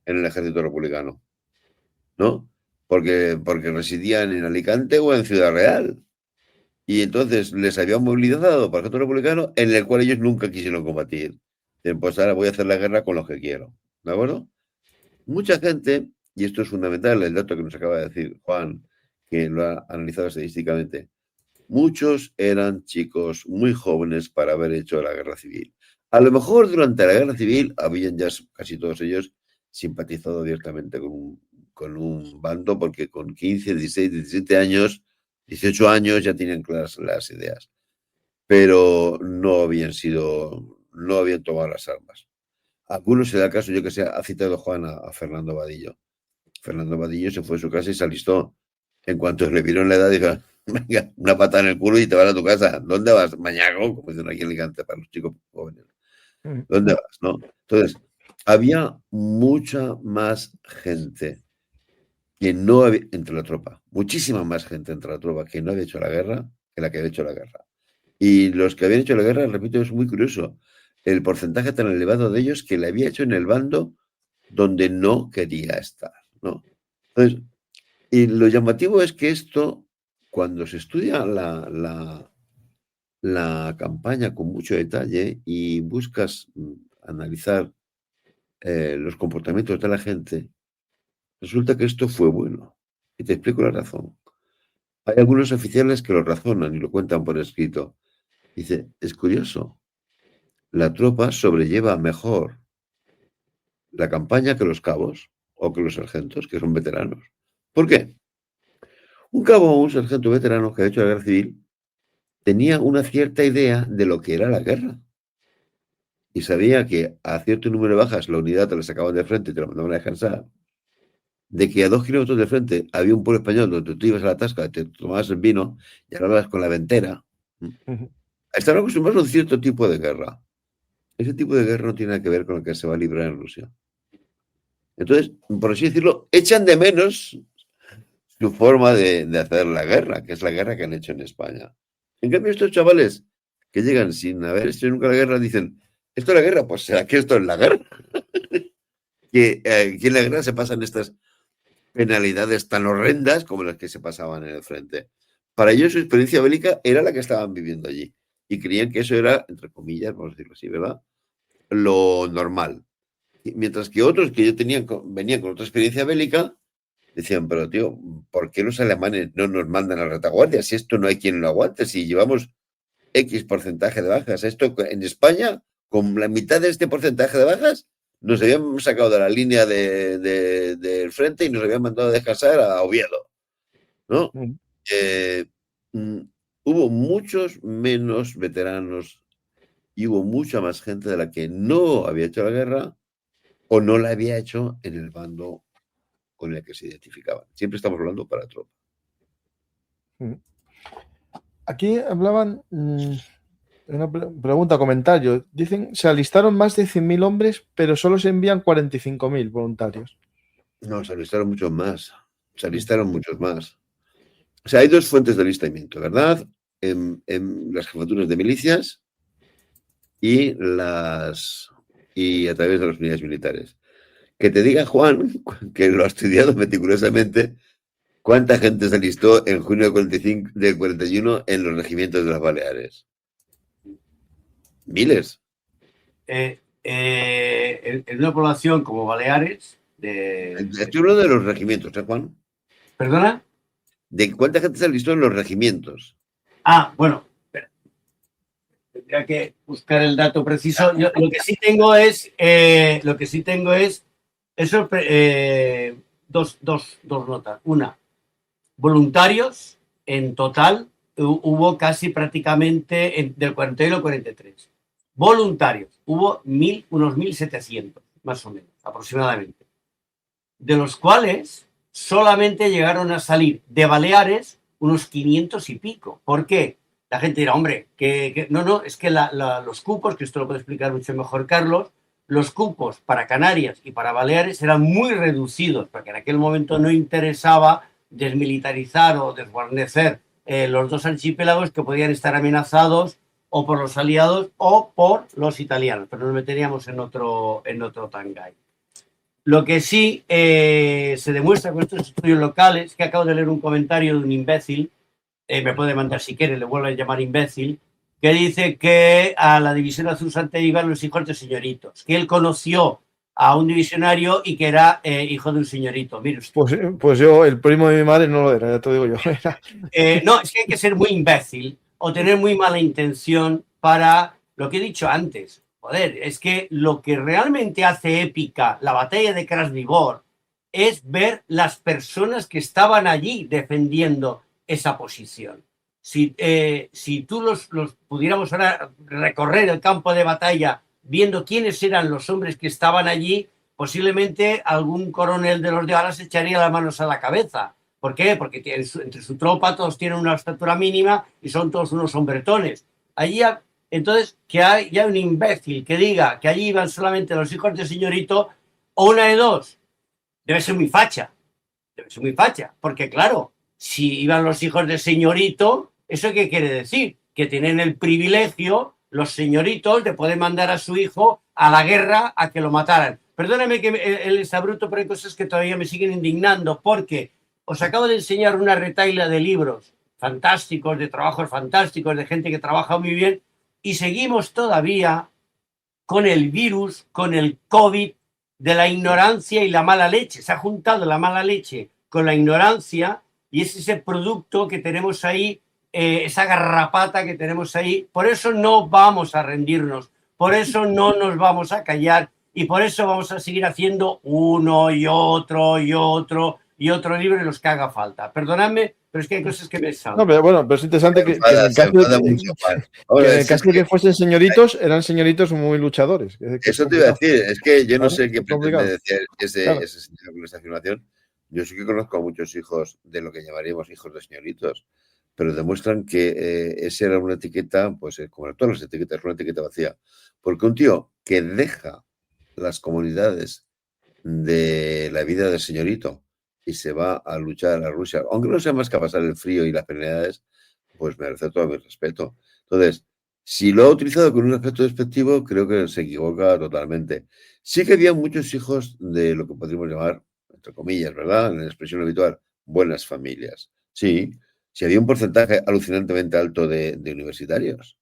en el ejército republicano, ¿no? Porque residían en Alicante o en Ciudad Real. Y entonces les habían movilizado para el ejército republicano, en el cual ellos nunca quisieron combatir. Pues ahora voy a hacer la guerra con los que quiero. ¿De acuerdo? Mucha gente, y esto es fundamental, el dato que nos acaba de decir Juan, que lo ha analizado estadísticamente, muchos eran chicos muy jóvenes para haber hecho la guerra civil. A lo mejor durante la guerra civil habían ya casi todos ellos simpatizado abiertamente con un bando, porque con 15, 16, 17 años, 18 años ya tenían claras las ideas, pero no habían tomado las armas. Algunos se da caso, yo que sé, ha citado Juan a Fernando Vadillo. Fernando Vadillo se fue a su casa y se alistó. En cuanto le vieron la edad, dijo, venga, una patada en el culo y te vas a tu casa. ¿Dónde vas? Mañago, como dicen aquí en Alicante para los chicos jóvenes. ¿Dónde vas? ¿No? Entonces, había mucha más gente que no había, entre la tropa, muchísima más gente entre la tropa que no había hecho la guerra que la que había hecho la guerra. Y los que habían hecho la guerra, repito, es muy curioso, el porcentaje tan elevado de ellos que la había hecho en el bando donde no quería estar, ¿no? Entonces, Y lo llamativo es que esto, cuando se estudia la campaña con mucho detalle y buscas analizar los comportamientos de la gente, resulta que esto fue bueno. Y te explico la razón. Hay algunos oficiales que lo razonan y lo cuentan por escrito. Dice, es curioso, la tropa sobrelleva mejor la campaña que los cabos o que los sargentos, que son veteranos. ¿Por qué? Un cabo o un sargento veterano que ha hecho la guerra civil tenía una cierta idea de lo que era la guerra. Y sabía que a cierto número de bajas la unidad te la sacaban de frente y te la mandaban a descansar. De que a 2 kilómetros de frente había un pueblo español donde tú ibas a la tasca, te tomabas el vino y hablabas con la ventera. Estaban acostumbrados a un cierto tipo de guerra. Ese tipo de guerra no tiene nada que ver con lo que se va a librar en Rusia. Entonces, por así decirlo, echan de menos su forma de hacer la guerra, que es la guerra que han hecho en España. En cambio, estos chavales que llegan sin haber hecho nunca la guerra dicen, ¿esto es la guerra? Pues será que esto es la guerra. que en la guerra se pasan estas penalidades tan horrendas como las que se pasaban en el frente. Para ellos su experiencia bélica era la que estaban viviendo allí y creían que eso era, entre comillas, vamos a decirlo así, ¿verdad?, lo normal. Mientras que otros que venían con otra experiencia bélica decían, pero tío, ¿por qué los alemanes no nos mandan a la retaguardia? Si esto no hay quien lo aguante, si llevamos X porcentaje de bajas. Esto en España, con la mitad de este porcentaje de bajas, nos habían sacado de la línea del frente y nos habían mandado a descansar a Oviedo, ¿no? Hubo muchos menos veteranos y hubo mucha más gente de la que no había hecho la guerra o no la había hecho en el bando con el que se identificaban. Siempre estamos hablando para tropa. Aquí hablaban, una pregunta, comentario. Dicen, se alistaron más de 100.000 hombres, pero solo se envían 45.000 voluntarios. No, se alistaron muchos más. Se alistaron muchos más. O sea, hay dos fuentes de alistamiento, ¿verdad? En las jefaturas de milicias y a través de las unidades militares. Que te diga Juan, que lo ha estudiado meticulosamente, cuánta gente se alistó en junio del 41 en los regimientos de las Baleares. Miles. En una población como Baleares... Estoy hablando de los regimientos, ¿eh, Juan? ¿Perdona? ¿De cuánta gente se alistó en los regimientos? Bueno, tendría que buscar el dato preciso. Yo, lo que sí tengo es eso, dos notas. Una, voluntarios en total hubo casi prácticamente del 41 al 43. Voluntarios hubo unos 1.700, más o menos, aproximadamente. De los cuales solamente llegaron a salir de Baleares unos 500 y pico. ¿Por qué? La gente dirá, hombre, no, es que los cupos, que esto lo puede explicar mucho mejor Carlos, los cupos para Canarias y para Baleares eran muy reducidos, porque en aquel momento no interesaba desmilitarizar o desguarnecer los dos archipiélagos que podían estar amenazados o por los aliados o por los italianos, pero nos meteríamos en otro tangay. Lo que sí se demuestra con estos estudios locales, que acabo de leer un comentario de un imbécil, me puede mandar si quiere, le vuelvo a llamar imbécil, que dice que a la División Azul Santa iban los hijos de señoritos, que él conoció a un divisionario y que era hijo de un señorito. Mire usted. Pues yo, el primo de mi madre no lo era, ya te digo yo. No, es que hay que ser muy imbécil o tener muy mala intención para lo que he dicho antes. Joder, es que lo que realmente hace épica la batalla de Krasnivor es ver las personas que estaban allí defendiendo esa posición. Si tú los pudiéramos ahora recorrer el campo de batalla viendo quiénes eran los hombres que estaban allí, posiblemente algún coronel de los de ahora se echaría las manos a la cabeza. ¿Por qué? Porque entre su tropa todos tienen una estatura mínima y son todos unos hombretones. Allí, entonces, que haya un imbécil que diga que allí iban solamente los hijos de señorito, o una de dos, debe ser muy facha. Debe ser muy facha, porque claro, si iban los hijos de señorito, ¿eso qué quiere decir? Que tienen el privilegio, los señoritos, de poder mandar a su hijo a la guerra a que lo mataran. Perdóname que él está bruto, pero hay cosas que todavía me siguen indignando, porque os acabo de enseñar una retahíla de libros fantásticos, de trabajos fantásticos, de gente que trabaja muy bien, y seguimos todavía con el virus, con el COVID, de la ignorancia y la mala leche. Se ha juntado la mala leche con la ignorancia y es ese producto que tenemos ahí, esa garrapata que tenemos ahí. Por eso no vamos a rendirnos, por eso no nos vamos a callar y por eso vamos a seguir haciendo uno y otro y otro y otro libro en los que haga falta. Perdonadme, pero es que hay cosas que me saltan. No, pero bueno, pero es interesante que en el caso de que fuesen señoritos, eran señoritos muy luchadores. Eso te iba a decir, es que yo no sé qué complicado. pretende decir ese señor con esta afirmación. Yo sí que conozco a muchos hijos de lo que llamaríamos hijos de señoritos, pero demuestran que esa era una etiqueta, pues como todas las etiquetas, una etiqueta vacía. Porque un tío que deja las comunidades de la vida del señorito y se va a luchar a Rusia, aunque no sea más que a pasar el frío y las penalidades, pues merece todo mi respeto. Entonces, si lo ha utilizado con un aspecto despectivo, creo que se equivoca totalmente. Sí que había muchos hijos de lo que podríamos llamar, entre comillas, ¿verdad? En la expresión habitual, buenas familias. Sí, sí había un porcentaje alucinantemente alto de universitarios.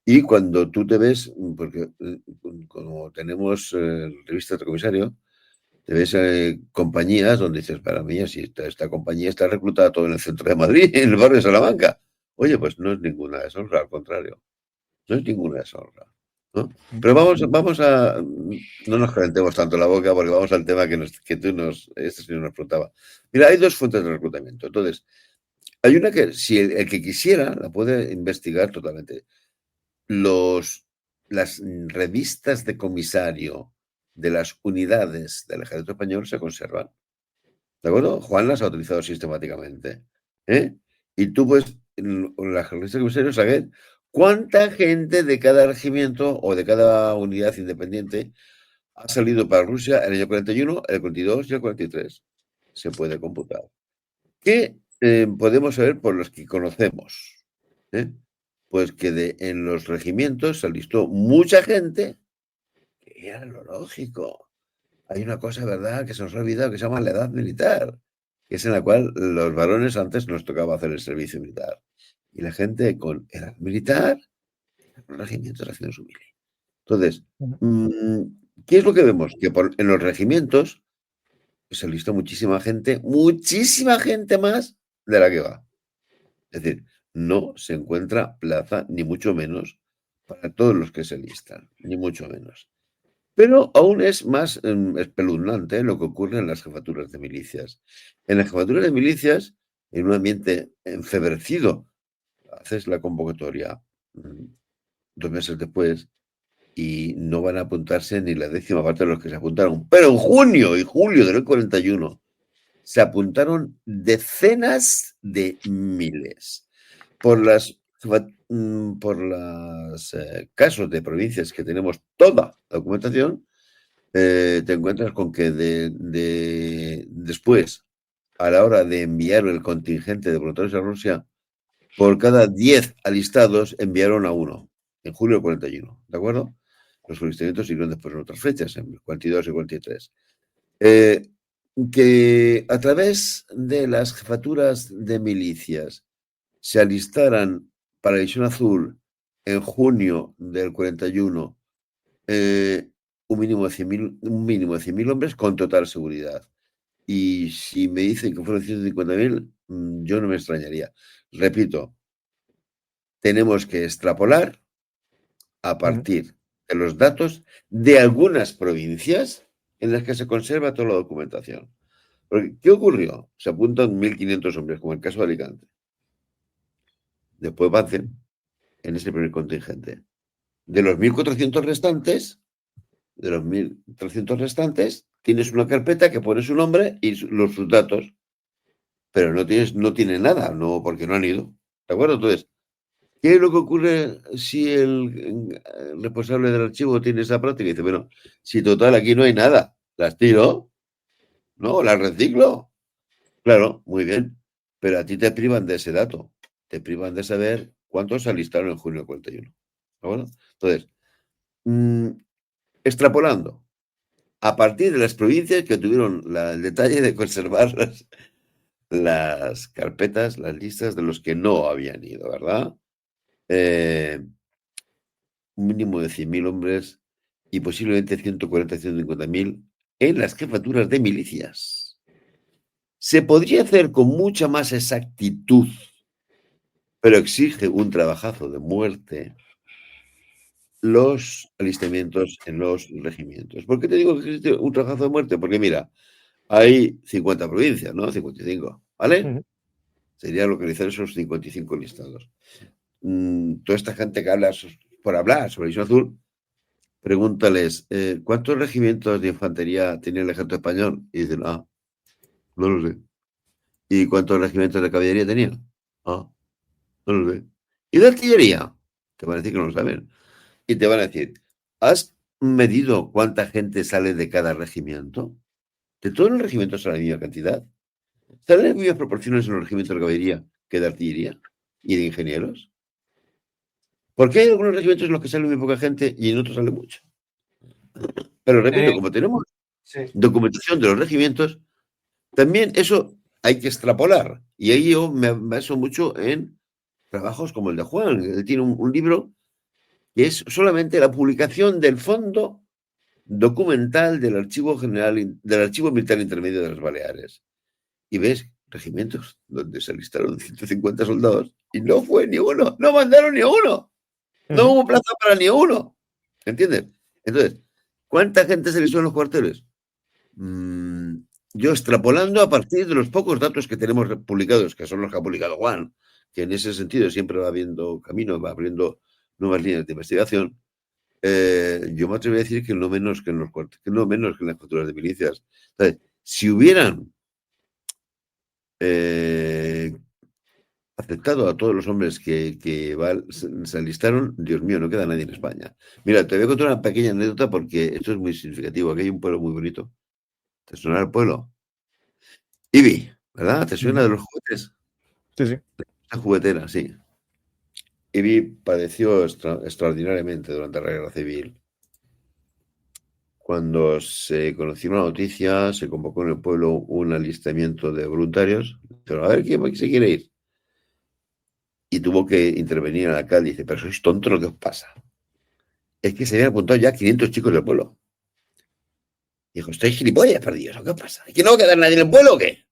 Y cuando tú te ves, porque como tenemos revistas de comisario, te ves compañías donde dices, para mí, si esta compañía está reclutada todo en el centro de Madrid, en el barrio de Salamanca. Oye, pues no es ninguna deshonra, al contrario. No es ninguna deshonra, ¿no? Pero vamos a... No nos calentemos tanto la boca porque vamos al tema este señor nos preguntaba. Mira, hay dos fuentes de reclutamiento. Entonces, hay una que, si el que quisiera, la puede investigar totalmente. Las revistas de comisario de las unidades del Ejército Español se conservan. ¿De acuerdo? Juan las ha utilizado sistemáticamente. Y tú, pues, en las revistas de comisario, saber cuánta gente de cada regimiento o de cada unidad independiente ha salido para Rusia en el año 41, el 42 y el 43. Se puede computar. ¿Qué podemos saber por los que conocemos? Pues que en los regimientos se alistó mucha gente, que era lo lógico. Hay una cosa, ¿verdad?, que se nos ha olvidado, que se llama la edad militar, que es en la cual los varones antes nos tocaba hacer el servicio militar. Y la gente con edad militar, en los regimientos haciendo su mili. Entonces, ¿qué es lo que vemos? Que en los regimientos se alistó muchísima gente más de la que va. Es decir, no se encuentra plaza, ni mucho menos, para todos los que se alistan, ni mucho menos. Pero aún es más espeluznante lo que ocurre en las jefaturas de milicias. En las jefaturas de milicias, en un ambiente enfebrecido, haces la convocatoria 2 meses después y no van a apuntarse ni la 10ª parte de los que se apuntaron. Pero en junio y julio del 41 se apuntaron decenas de miles. Por los casos de provincias que tenemos toda la documentación, te encuentras con que después, a la hora de enviar el contingente de voluntarios a Rusia, por cada 10 alistados enviaron a 1, en julio del 41, ¿de acuerdo? Los alistamientos siguieron después en otras fechas, en el 42 y 43. Que a través de las jefaturas de milicias se alistaran para la División Azul en junio del 41 un mínimo de 100.000 hombres con total seguridad. Y si me dicen que fueron 150.000, yo no me extrañaría. Repito, tenemos que extrapolar a partir de los datos de algunas provincias en las que se conserva toda la documentación. Porque, ¿qué ocurrió? Se apuntan 1.500 hombres, como el caso de Alicante. Después avancen en ese primer contingente. De los 1.400 restantes, tienes una carpeta que pone su nombre y sus datos, pero no tiene nada, no, porque no han ido. ¿De acuerdo? Entonces, ¿qué es lo que ocurre si el responsable del archivo tiene esa práctica? Y dice, bueno, si total aquí no hay nada, las tiro, ¿no? Las reciclo. Claro, muy bien, pero a ti te privan de ese dato, te privan de saber cuántos se alistaron en junio del 41. ¿De acuerdo? Entonces, extrapolando, a partir de las provincias que tuvieron el detalle de conservar las carpetas, las listas de los que no habían ido, ¿verdad? Un mínimo de 100.000 hombres y posiblemente 140, 150.000 en las jefaturas de milicias. Se podría hacer con mucha más exactitud, pero exige un trabajazo de muerte los alistamientos en los regimientos. ¿Por qué te digo que existe un trabajazo de muerte? Porque mira, hay 50 provincias, ¿no? 55, ¿vale? Sería localizar esos 55 listados. Toda esta gente que habla por hablar sobre Isla Azul, pregúntales, ¿cuántos regimientos de infantería tenía el ejército español? Y dicen, no lo sé. ¿Y cuántos regimientos de caballería tenía? No lo sé. ¿Y de artillería? Te van a decir que no lo saben. Y te van a decir, ¿has medido cuánta gente sale de cada regimiento? ¿De todos los regimientos sale la misma cantidad? ¿Salen las mismas proporciones en los regimientos de caballería que de artillería y de ingenieros? ¿Por qué hay algunos regimientos en los que sale muy poca gente y en otros sale mucho? Pero repito, como tenemos documentación de los regimientos, también eso hay que extrapolar. Y ahí yo me baso mucho en trabajos como el de Juan. Él tiene un libro que es solamente la publicación del fondo documental del Archivo General, del Archivo Militar Intermedio de las Baleares. Y ves regimientos donde se alistaron 150 soldados y no fue ni uno, no mandaron ni uno. No hubo plaza para ni uno. ¿Entiendes? Entonces, ¿cuánta gente se alistó en los cuarteles? Yo extrapolando a partir de los pocos datos que tenemos publicados, que son los que ha publicado Juan, que en ese sentido siempre va abriendo camino, va abriendo nuevas líneas de investigación, yo me atrevo a decir que no menos que en los cuarteles, que no menos que en las capturas de milicias. Entonces, si hubieran aceptado a todos los hombres que se alistaron, Dios mío, no queda nadie en España. Mira, te voy a contar una pequeña anécdota porque esto es muy significativo. Aquí hay un pueblo muy bonito. ¿Te suena el pueblo? Ibi, ¿verdad? ¿Te suena de los juguetes? Sí, sí. La juguetera, sí. Ibi padeció extraordinariamente durante la Guerra Civil. Cuando se conoció la noticia, se convocó en el pueblo un alistamiento de voluntarios. Pero a ver, ¿quién se quiere ir? Y tuvo que intervenir el alcalde y dice, pero sois tontos, ¿lo que os pasa? Es que se habían apuntado ya 500 chicos del pueblo. Dijo, ¿estáis gilipollas perdidos? ¿O qué pasa? ¿Es que no va a quedar nadie en el pueblo o qué?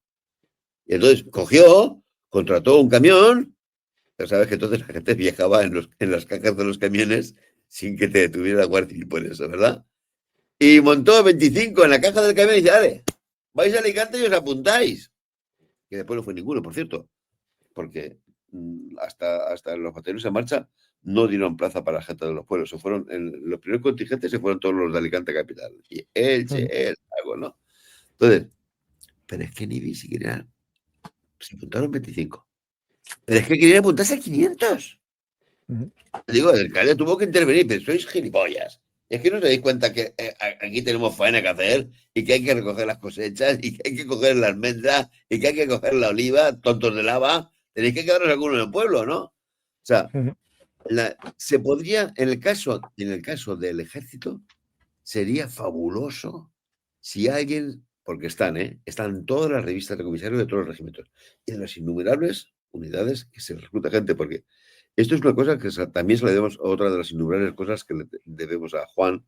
Y entonces cogió, contrató un camión, pero sabes que entonces la gente viajaba en las cajas de los camiones sin que te detuviera la Guardia Civil por eso, ¿verdad? Y montó 25 en la caja del camión y dice, dale, vais a Alicante y os apuntáis. Que después no fue ninguno, por cierto, porque hasta los batallones en marcha no dieron plaza para la gente de los pueblos. Se fueron, los primeros contingentes se fueron todos los de Alicante capital. Y Elche, algo, ¿no? Entonces, pero es que ni siquiera se apuntaron 25. Pero es que querían apuntarse a 500. Digo, el alcalde tuvo que intervenir, pero sois gilipollas. Es que no os dais cuenta que aquí tenemos faena que hacer y que hay que recoger las cosechas y que hay que coger la almendra y que hay que coger la oliva, tontos de lava. Tenéis que quedaros algunos en el pueblo, ¿no? O sea, se podría, en el caso del ejército, sería fabuloso si alguien, porque están todas las revistas de comisarios de todos los regimientos y en las innumerables unidades que se recluta gente, porque esto es una cosa que también se le debemos, otra de las innumerables cosas que le debemos a Juan,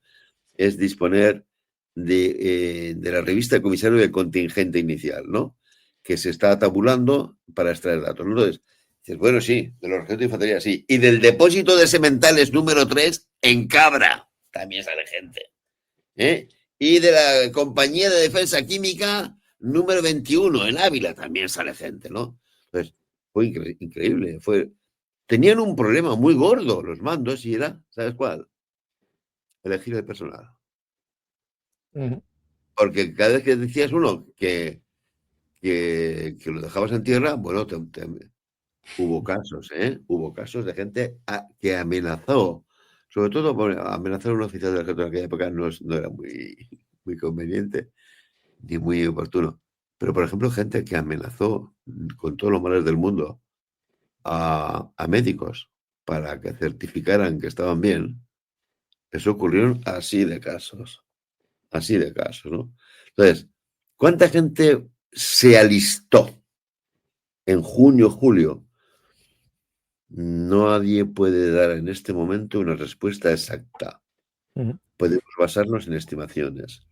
es disponer de la revista de comisario de contingente inicial, ¿no? Que se está tabulando para extraer datos, ¿no? Entonces, dices, bueno, sí, de los regimientos de infantería, sí. Y del depósito de sementales número 3 en Cabra también sale gente. Y de la compañía de defensa química número 21 en Ávila también sale gente, ¿no? Entonces, fue increíble. Tenían un problema muy gordo los mandos y era, ¿sabes cuál? Elegir el personal. Porque cada vez que decías uno que lo dejabas en tierra, bueno, hubo casos, Hubo casos de gente que amenazó. Sobre todo, amenazar a un oficial del ejército en aquella época no era muy conveniente ni muy oportuno. Pero, por ejemplo, gente que amenazó con todos los males del mundo a médicos para que certificaran que estaban bien, eso ocurrieron así de casos, ¿no? Entonces, ¿cuánta gente se alistó en junio, julio, nadie puede dar en este momento una respuesta exacta. Podemos basarnos en estimaciones,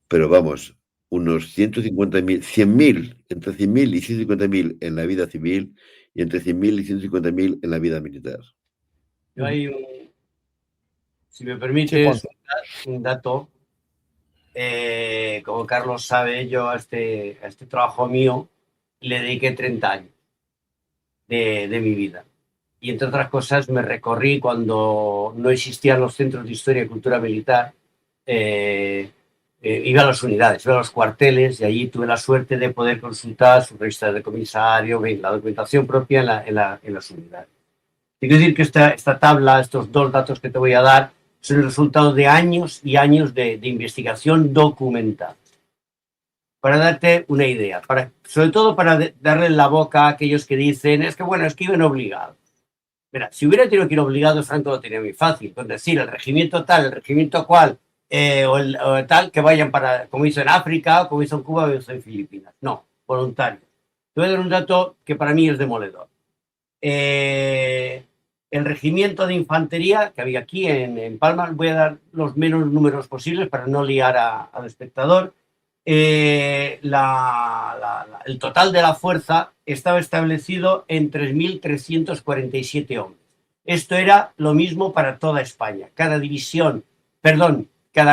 pero vamos, unos 150.000, 100.000, entre 100.000 y 150.000 en la vida civil y entre 100.000 y 150.000 en la vida militar. Yo hay si me permites, un dato. Como Carlos sabe, yo a este trabajo mío le dediqué 30 años de mi vida. Y entre otras cosas me recorrí cuando no existían los centros de historia y cultura militar. Iba a las unidades, iba a los cuarteles y allí tuve la suerte de poder consultar sus registros de comisario, la documentación propia en las unidades. Quiero decir que esta tabla, estos dos datos que te voy a dar, son el resultado de años y años de investigación documental. Para darte una idea, sobre todo para darle la boca a aquellos que dicen, es que iban obligados. Mira, si hubiera tenido que ir obligados, Franco lo tenía muy fácil, con decir el regimiento tal, el regimiento cual, o tal, que vayan para, como hizo en África, como hizo en Cuba, o hizo en Filipinas. No, voluntario. Te voy a dar un dato que para mí es demoledor. El regimiento de infantería que había aquí en Palma, voy a dar los menos números posibles para no liar al espectador. El total de la fuerza estaba establecido en 3.347 hombres. Esto era lo mismo para toda España. Cada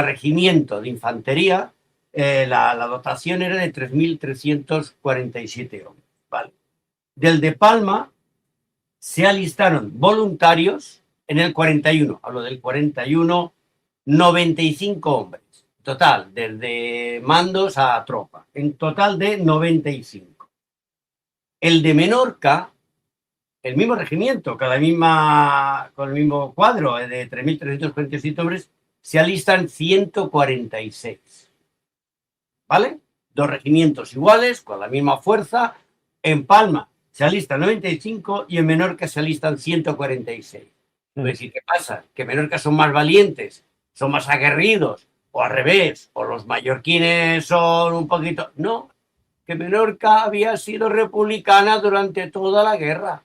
regimiento de infantería, la dotación era de 3.347 hombres. ¿Vale? Del de Palma se alistaron voluntarios en el 41, hablo del 41, 95 hombres. Total, desde mandos a tropa, en total de 95. El de Menorca, el mismo regimiento, con el mismo cuadro de 3.347 hombres, se alistan 146. ¿Vale? Dos regimientos iguales, con la misma fuerza. En Palma se alistan 95 y en Menorca se alistan 146. Es decir, ¿qué pasa? Que en Menorca son más valientes, son más aguerridos, o al revés, o los mallorquines son un poquito... No, que Menorca había sido republicana durante toda la guerra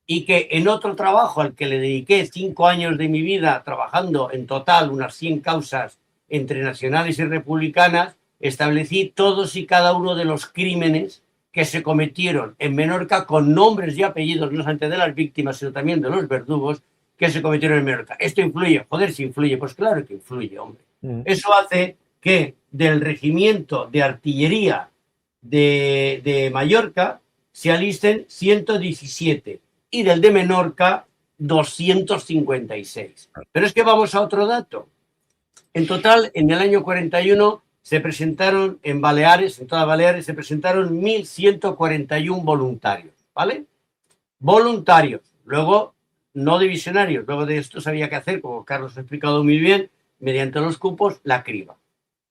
y que en otro trabajo al que le dediqué 5 años de mi vida trabajando en total unas 100 causas entre nacionales y republicanas, establecí todos y cada uno de los crímenes que se cometieron en Menorca con nombres y apellidos, no solamente de las víctimas, sino también de los verdugos que se cometieron en Menorca. ¿Esto influye? Joder, si influye. Pues claro que influye, hombre. Eso hace que del regimiento de artillería de Mallorca se alisten 117 y del de Menorca 256. Pero es que vamos a otro dato. En total, en el año 41 se presentaron en Baleares, en todas Baleares, se presentaron 1.141 voluntarios, ¿vale? Voluntarios. Luego, no divisionarios. Luego de esto se había que hacer, como Carlos ha explicado muy bien, mediante los cupos, la criba. O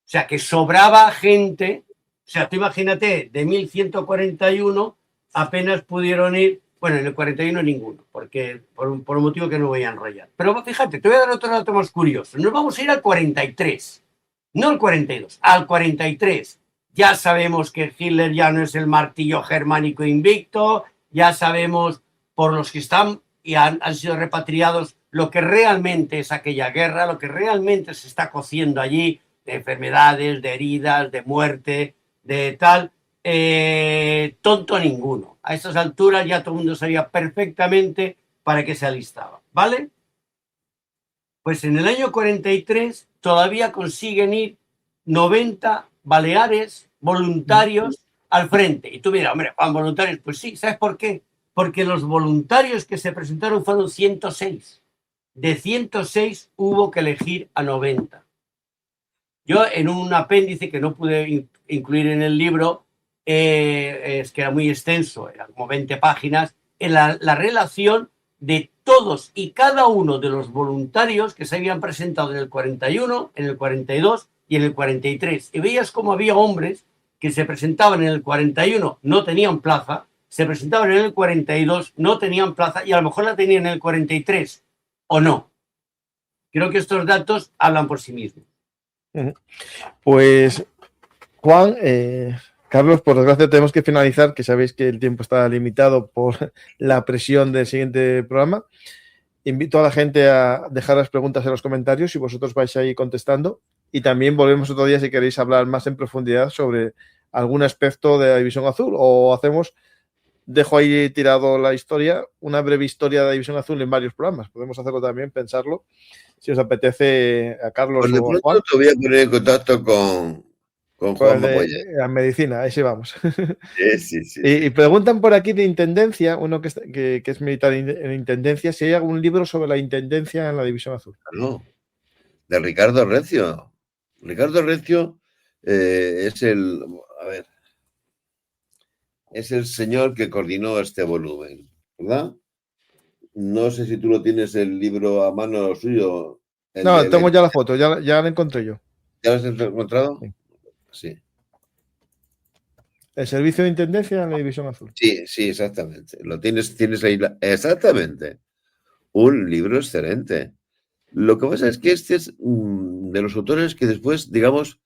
sea, que sobraba gente. O sea, tú imagínate, de 1.141 apenas pudieron ir, bueno, en el 41 ninguno, porque por un motivo que no voy a enrollar. Pero fíjate, te voy a dar otro dato más curioso. Nos vamos a ir al 43, no al 42, al 43. Ya sabemos que Hitler ya no es el martillo germánico invicto, ya sabemos por los que están y han sido repatriados lo que realmente es aquella guerra, lo que realmente se está cociendo allí, de enfermedades, de heridas, de muerte, de tal, tonto ninguno. A estas alturas ya todo el mundo sabía perfectamente para qué se alistaba, ¿vale? Pues en el año 43 todavía consiguen ir 90 baleares voluntarios al frente. Y tú dirás, hombre, Juan, voluntarios, pues sí, ¿sabes por qué? Porque los voluntarios que se presentaron fueron 106. De 106 hubo que elegir a 90. Yo en un apéndice que no pude incluir en el libro, es que era muy extenso, eran como 20 páginas, en la relación de todos y cada uno de los voluntarios que se habían presentado en el 41, en el 42 y en el 43. Y veías cómo había hombres que se presentaban en el 41, no tenían plaza, se presentaban en el 42, no tenían plaza y a lo mejor la tenían en el 43 o no. Creo que estos datos hablan por sí mismos. Pues, Juan, Carlos, por desgracia tenemos que finalizar, que sabéis que el tiempo está limitado por la presión del siguiente programa. Invito a la gente a dejar las preguntas en los comentarios y vosotros vais ahí contestando. Y también volvemos otro día si queréis hablar más en profundidad sobre algún aspecto de la División Azul, o dejo ahí tirado la historia, una breve historia de la División Azul en varios programas. Podemos hacerlo también, pensarlo, si os apetece, a Carlos Pues de o a pronto Juan. te voy a poner en contacto con Juan Mapolle. La medicina, ahí sí vamos. Sí. Y preguntan por aquí de intendencia, uno que es militar en intendencia, si hay algún libro sobre la intendencia en la División Azul. No, de Ricardo Recio. Ricardo Recio es el señor que coordinó este volumen, ¿verdad? No sé si tú lo tienes el libro a mano suyo. No, tengo ya la foto, ya la encontré yo. ¿Ya lo has encontrado? Sí. El servicio de intendencia en la División Azul. Sí, exactamente. Lo tienes ahí. Exactamente. Un libro excelente. Lo que pasa es que este es de los autores que después, digamos,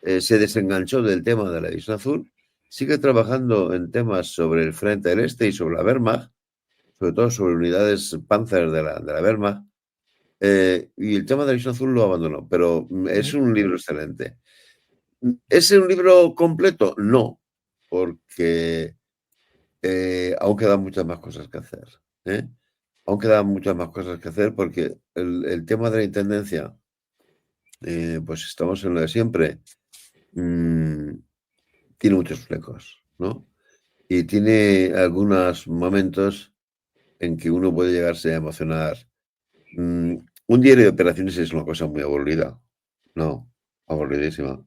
se desenganchó del tema de la División Azul, sigue trabajando en temas sobre el Frente del Este y sobre la Wehrmacht, sobre todo sobre unidades Panzer de la Wehrmacht, y el tema de la División Azul lo abandonó, pero es un libro excelente. ¿Es un libro completo? No, porque aún quedan muchas más cosas que hacer. Aún quedan muchas más cosas que hacer porque el tema de la intendencia, pues estamos en lo de siempre, tiene muchos flecos, ¿no? Y tiene algunos momentos en que uno puede llegarse a emocionar. Un diario de operaciones es una cosa muy aburrida, no, aburridísima.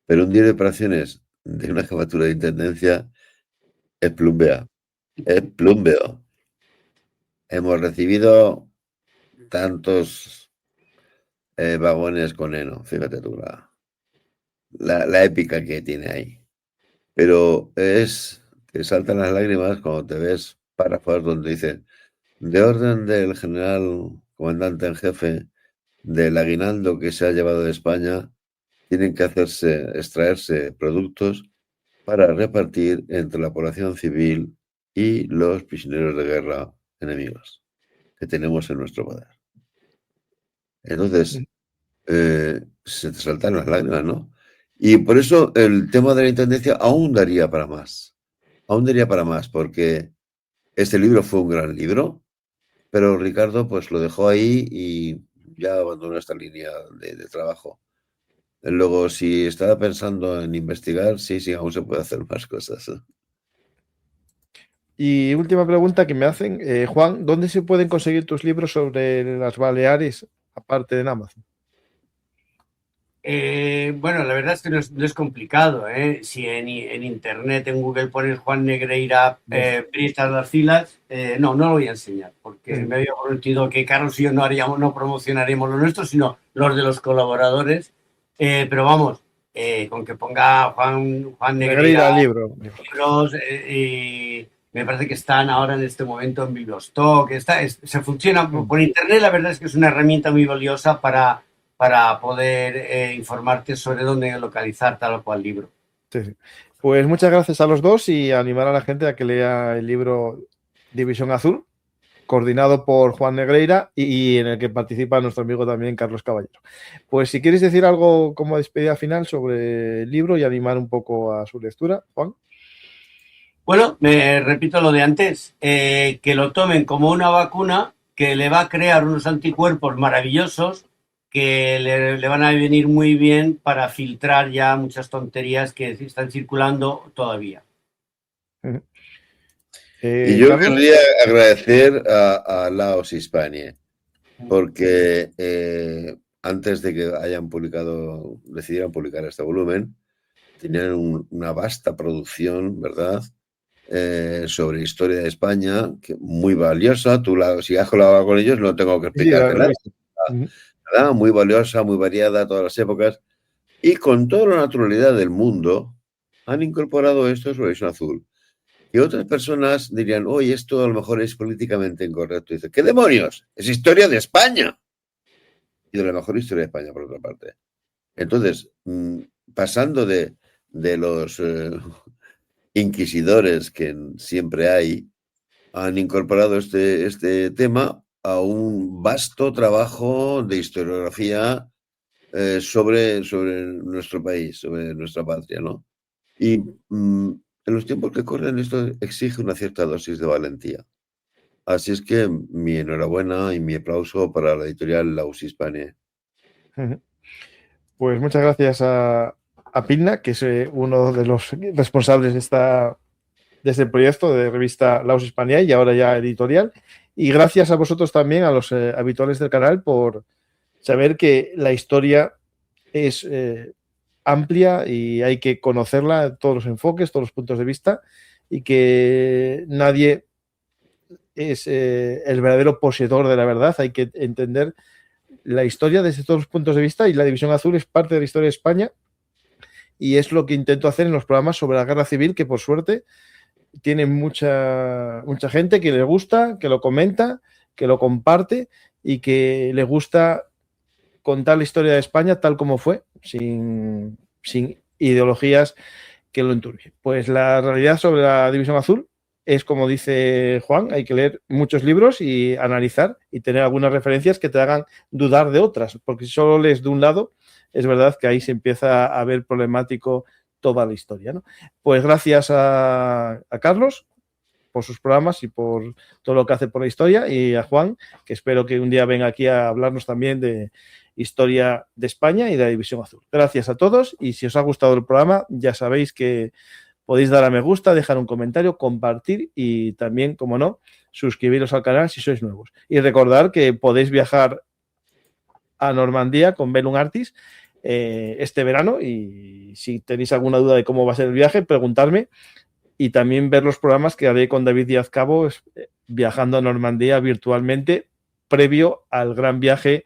Pero un diario de operaciones de una jefatura de intendencia es plumbeo. Hemos recibido tantos vagones con heno, fíjate tú la épica que tiene ahí. Pero te saltan las lágrimas cuando te ves párrafos donde dicen, de orden del general comandante en jefe del aguinaldo que se ha llevado de España, tienen que extraerse productos para repartir entre la población civil y los prisioneros de guerra enemigos que tenemos en nuestro poder. Entonces, se te saltan las lágrimas, ¿no? Y por eso el tema de la intendencia aún daría para más. Aún daría para más, porque este libro fue un gran libro, pero Ricardo pues lo dejó ahí y ya abandonó esta línea de trabajo. Luego, si estaba pensando en investigar, sí, aún se puede hacer más cosas. Y última pregunta que me hacen, Juan, ¿dónde se pueden conseguir tus libros sobre las Baleares, aparte de Amazon? Bueno, la verdad es que no es complicado. Si en internet, en Google pones Juan Negreira, Priestas las Filas, no lo voy a enseñar, porque me había prometido que Carlos y yo no promocionaríamos lo nuestro, sino los de los colaboradores. Pero vamos, con que ponga Juan Negreira libros, me parece que están ahora en este momento en Bibliostock. Se funciona por internet. La verdad es que es una herramienta muy valiosa para poder informarte sobre dónde localizar tal o cual libro. Sí. Pues muchas gracias a los dos y animar a la gente a que lea el libro División Azul, coordinado por Juan Negreira y en el que participa nuestro amigo también Carlos Caballero. Pues si quieres decir algo como despedida final sobre el libro y animar un poco a su lectura, Juan. Bueno, me repito lo de antes, que lo tomen como una vacuna que le va a crear unos anticuerpos maravillosos que le van a venir muy bien para filtrar ya muchas tonterías que están circulando todavía. Y yo querría agradecer a Laos Hispania, porque antes de que decidieran publicar este volumen, tenían una vasta producción, ¿verdad?, sobre historia de España, muy valiosa. Si has colaborado con ellos, no tengo que explicarte nada. ¿Verdad? Muy valiosa, muy variada, todas las épocas. Y con toda la naturalidad del mundo, han incorporado esto sobre División Azul. Y otras personas dirían, oye, esto a lo mejor es políticamente incorrecto. Y dice, ¿qué demonios? Es historia de España. Y de la mejor historia de España, por otra parte. Entonces, pasando de de los inquisidores que siempre hay, han incorporado este tema a un vasto trabajo de historiografía sobre nuestro país, sobre nuestra patria, ¿no? Y en los tiempos que corren esto exige una cierta dosis de valentía. Así es que mi enhorabuena y mi aplauso para la editorial Laus Hispaniae. Pues muchas gracias a Pilna, que es uno de los responsables de este proyecto de revista Laus Hispaniae y ahora ya editorial. Y gracias a vosotros también, a los habituales del canal, por saber que la historia es amplia y hay que conocerla, todos los enfoques, todos los puntos de vista, y que nadie es el verdadero poseedor de la verdad. Hay que entender la historia desde todos los puntos de vista, y la División Azul es parte de la historia de España, y es lo que intento hacer en los programas sobre la Guerra Civil, que por suerte tiene mucha gente que le gusta, que lo comenta, que lo comparte y que le gusta contar la historia de España tal como fue, sin ideologías que lo enturbien. Pues la realidad sobre la División Azul es, como dice Juan, hay que leer muchos libros y analizar y tener algunas referencias que te hagan dudar de otras, porque si solo lees de un lado, es verdad que ahí se empieza a ver problemático toda la historia, ¿no? Pues gracias a Carlos por sus programas y por todo lo que hace por la historia, y a Juan, que espero que un día venga aquí a hablarnos también de historia de España y de la División Azul. Gracias a todos, y si os ha gustado el programa, ya sabéis que podéis dar a me gusta, dejar un comentario, compartir y también, como no, suscribiros al canal si sois nuevos. Y recordar que podéis viajar a Normandía con Bellum Artis este verano, y si tenéis alguna duda de cómo va a ser el viaje, preguntarme, y también ver los programas que haré con David Díaz Cabo viajando a Normandía virtualmente previo al gran viaje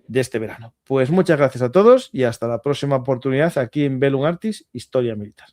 de este verano. Pues muchas gracias a todos y hasta la próxima oportunidad aquí en Bellum Artis, Historia Militar.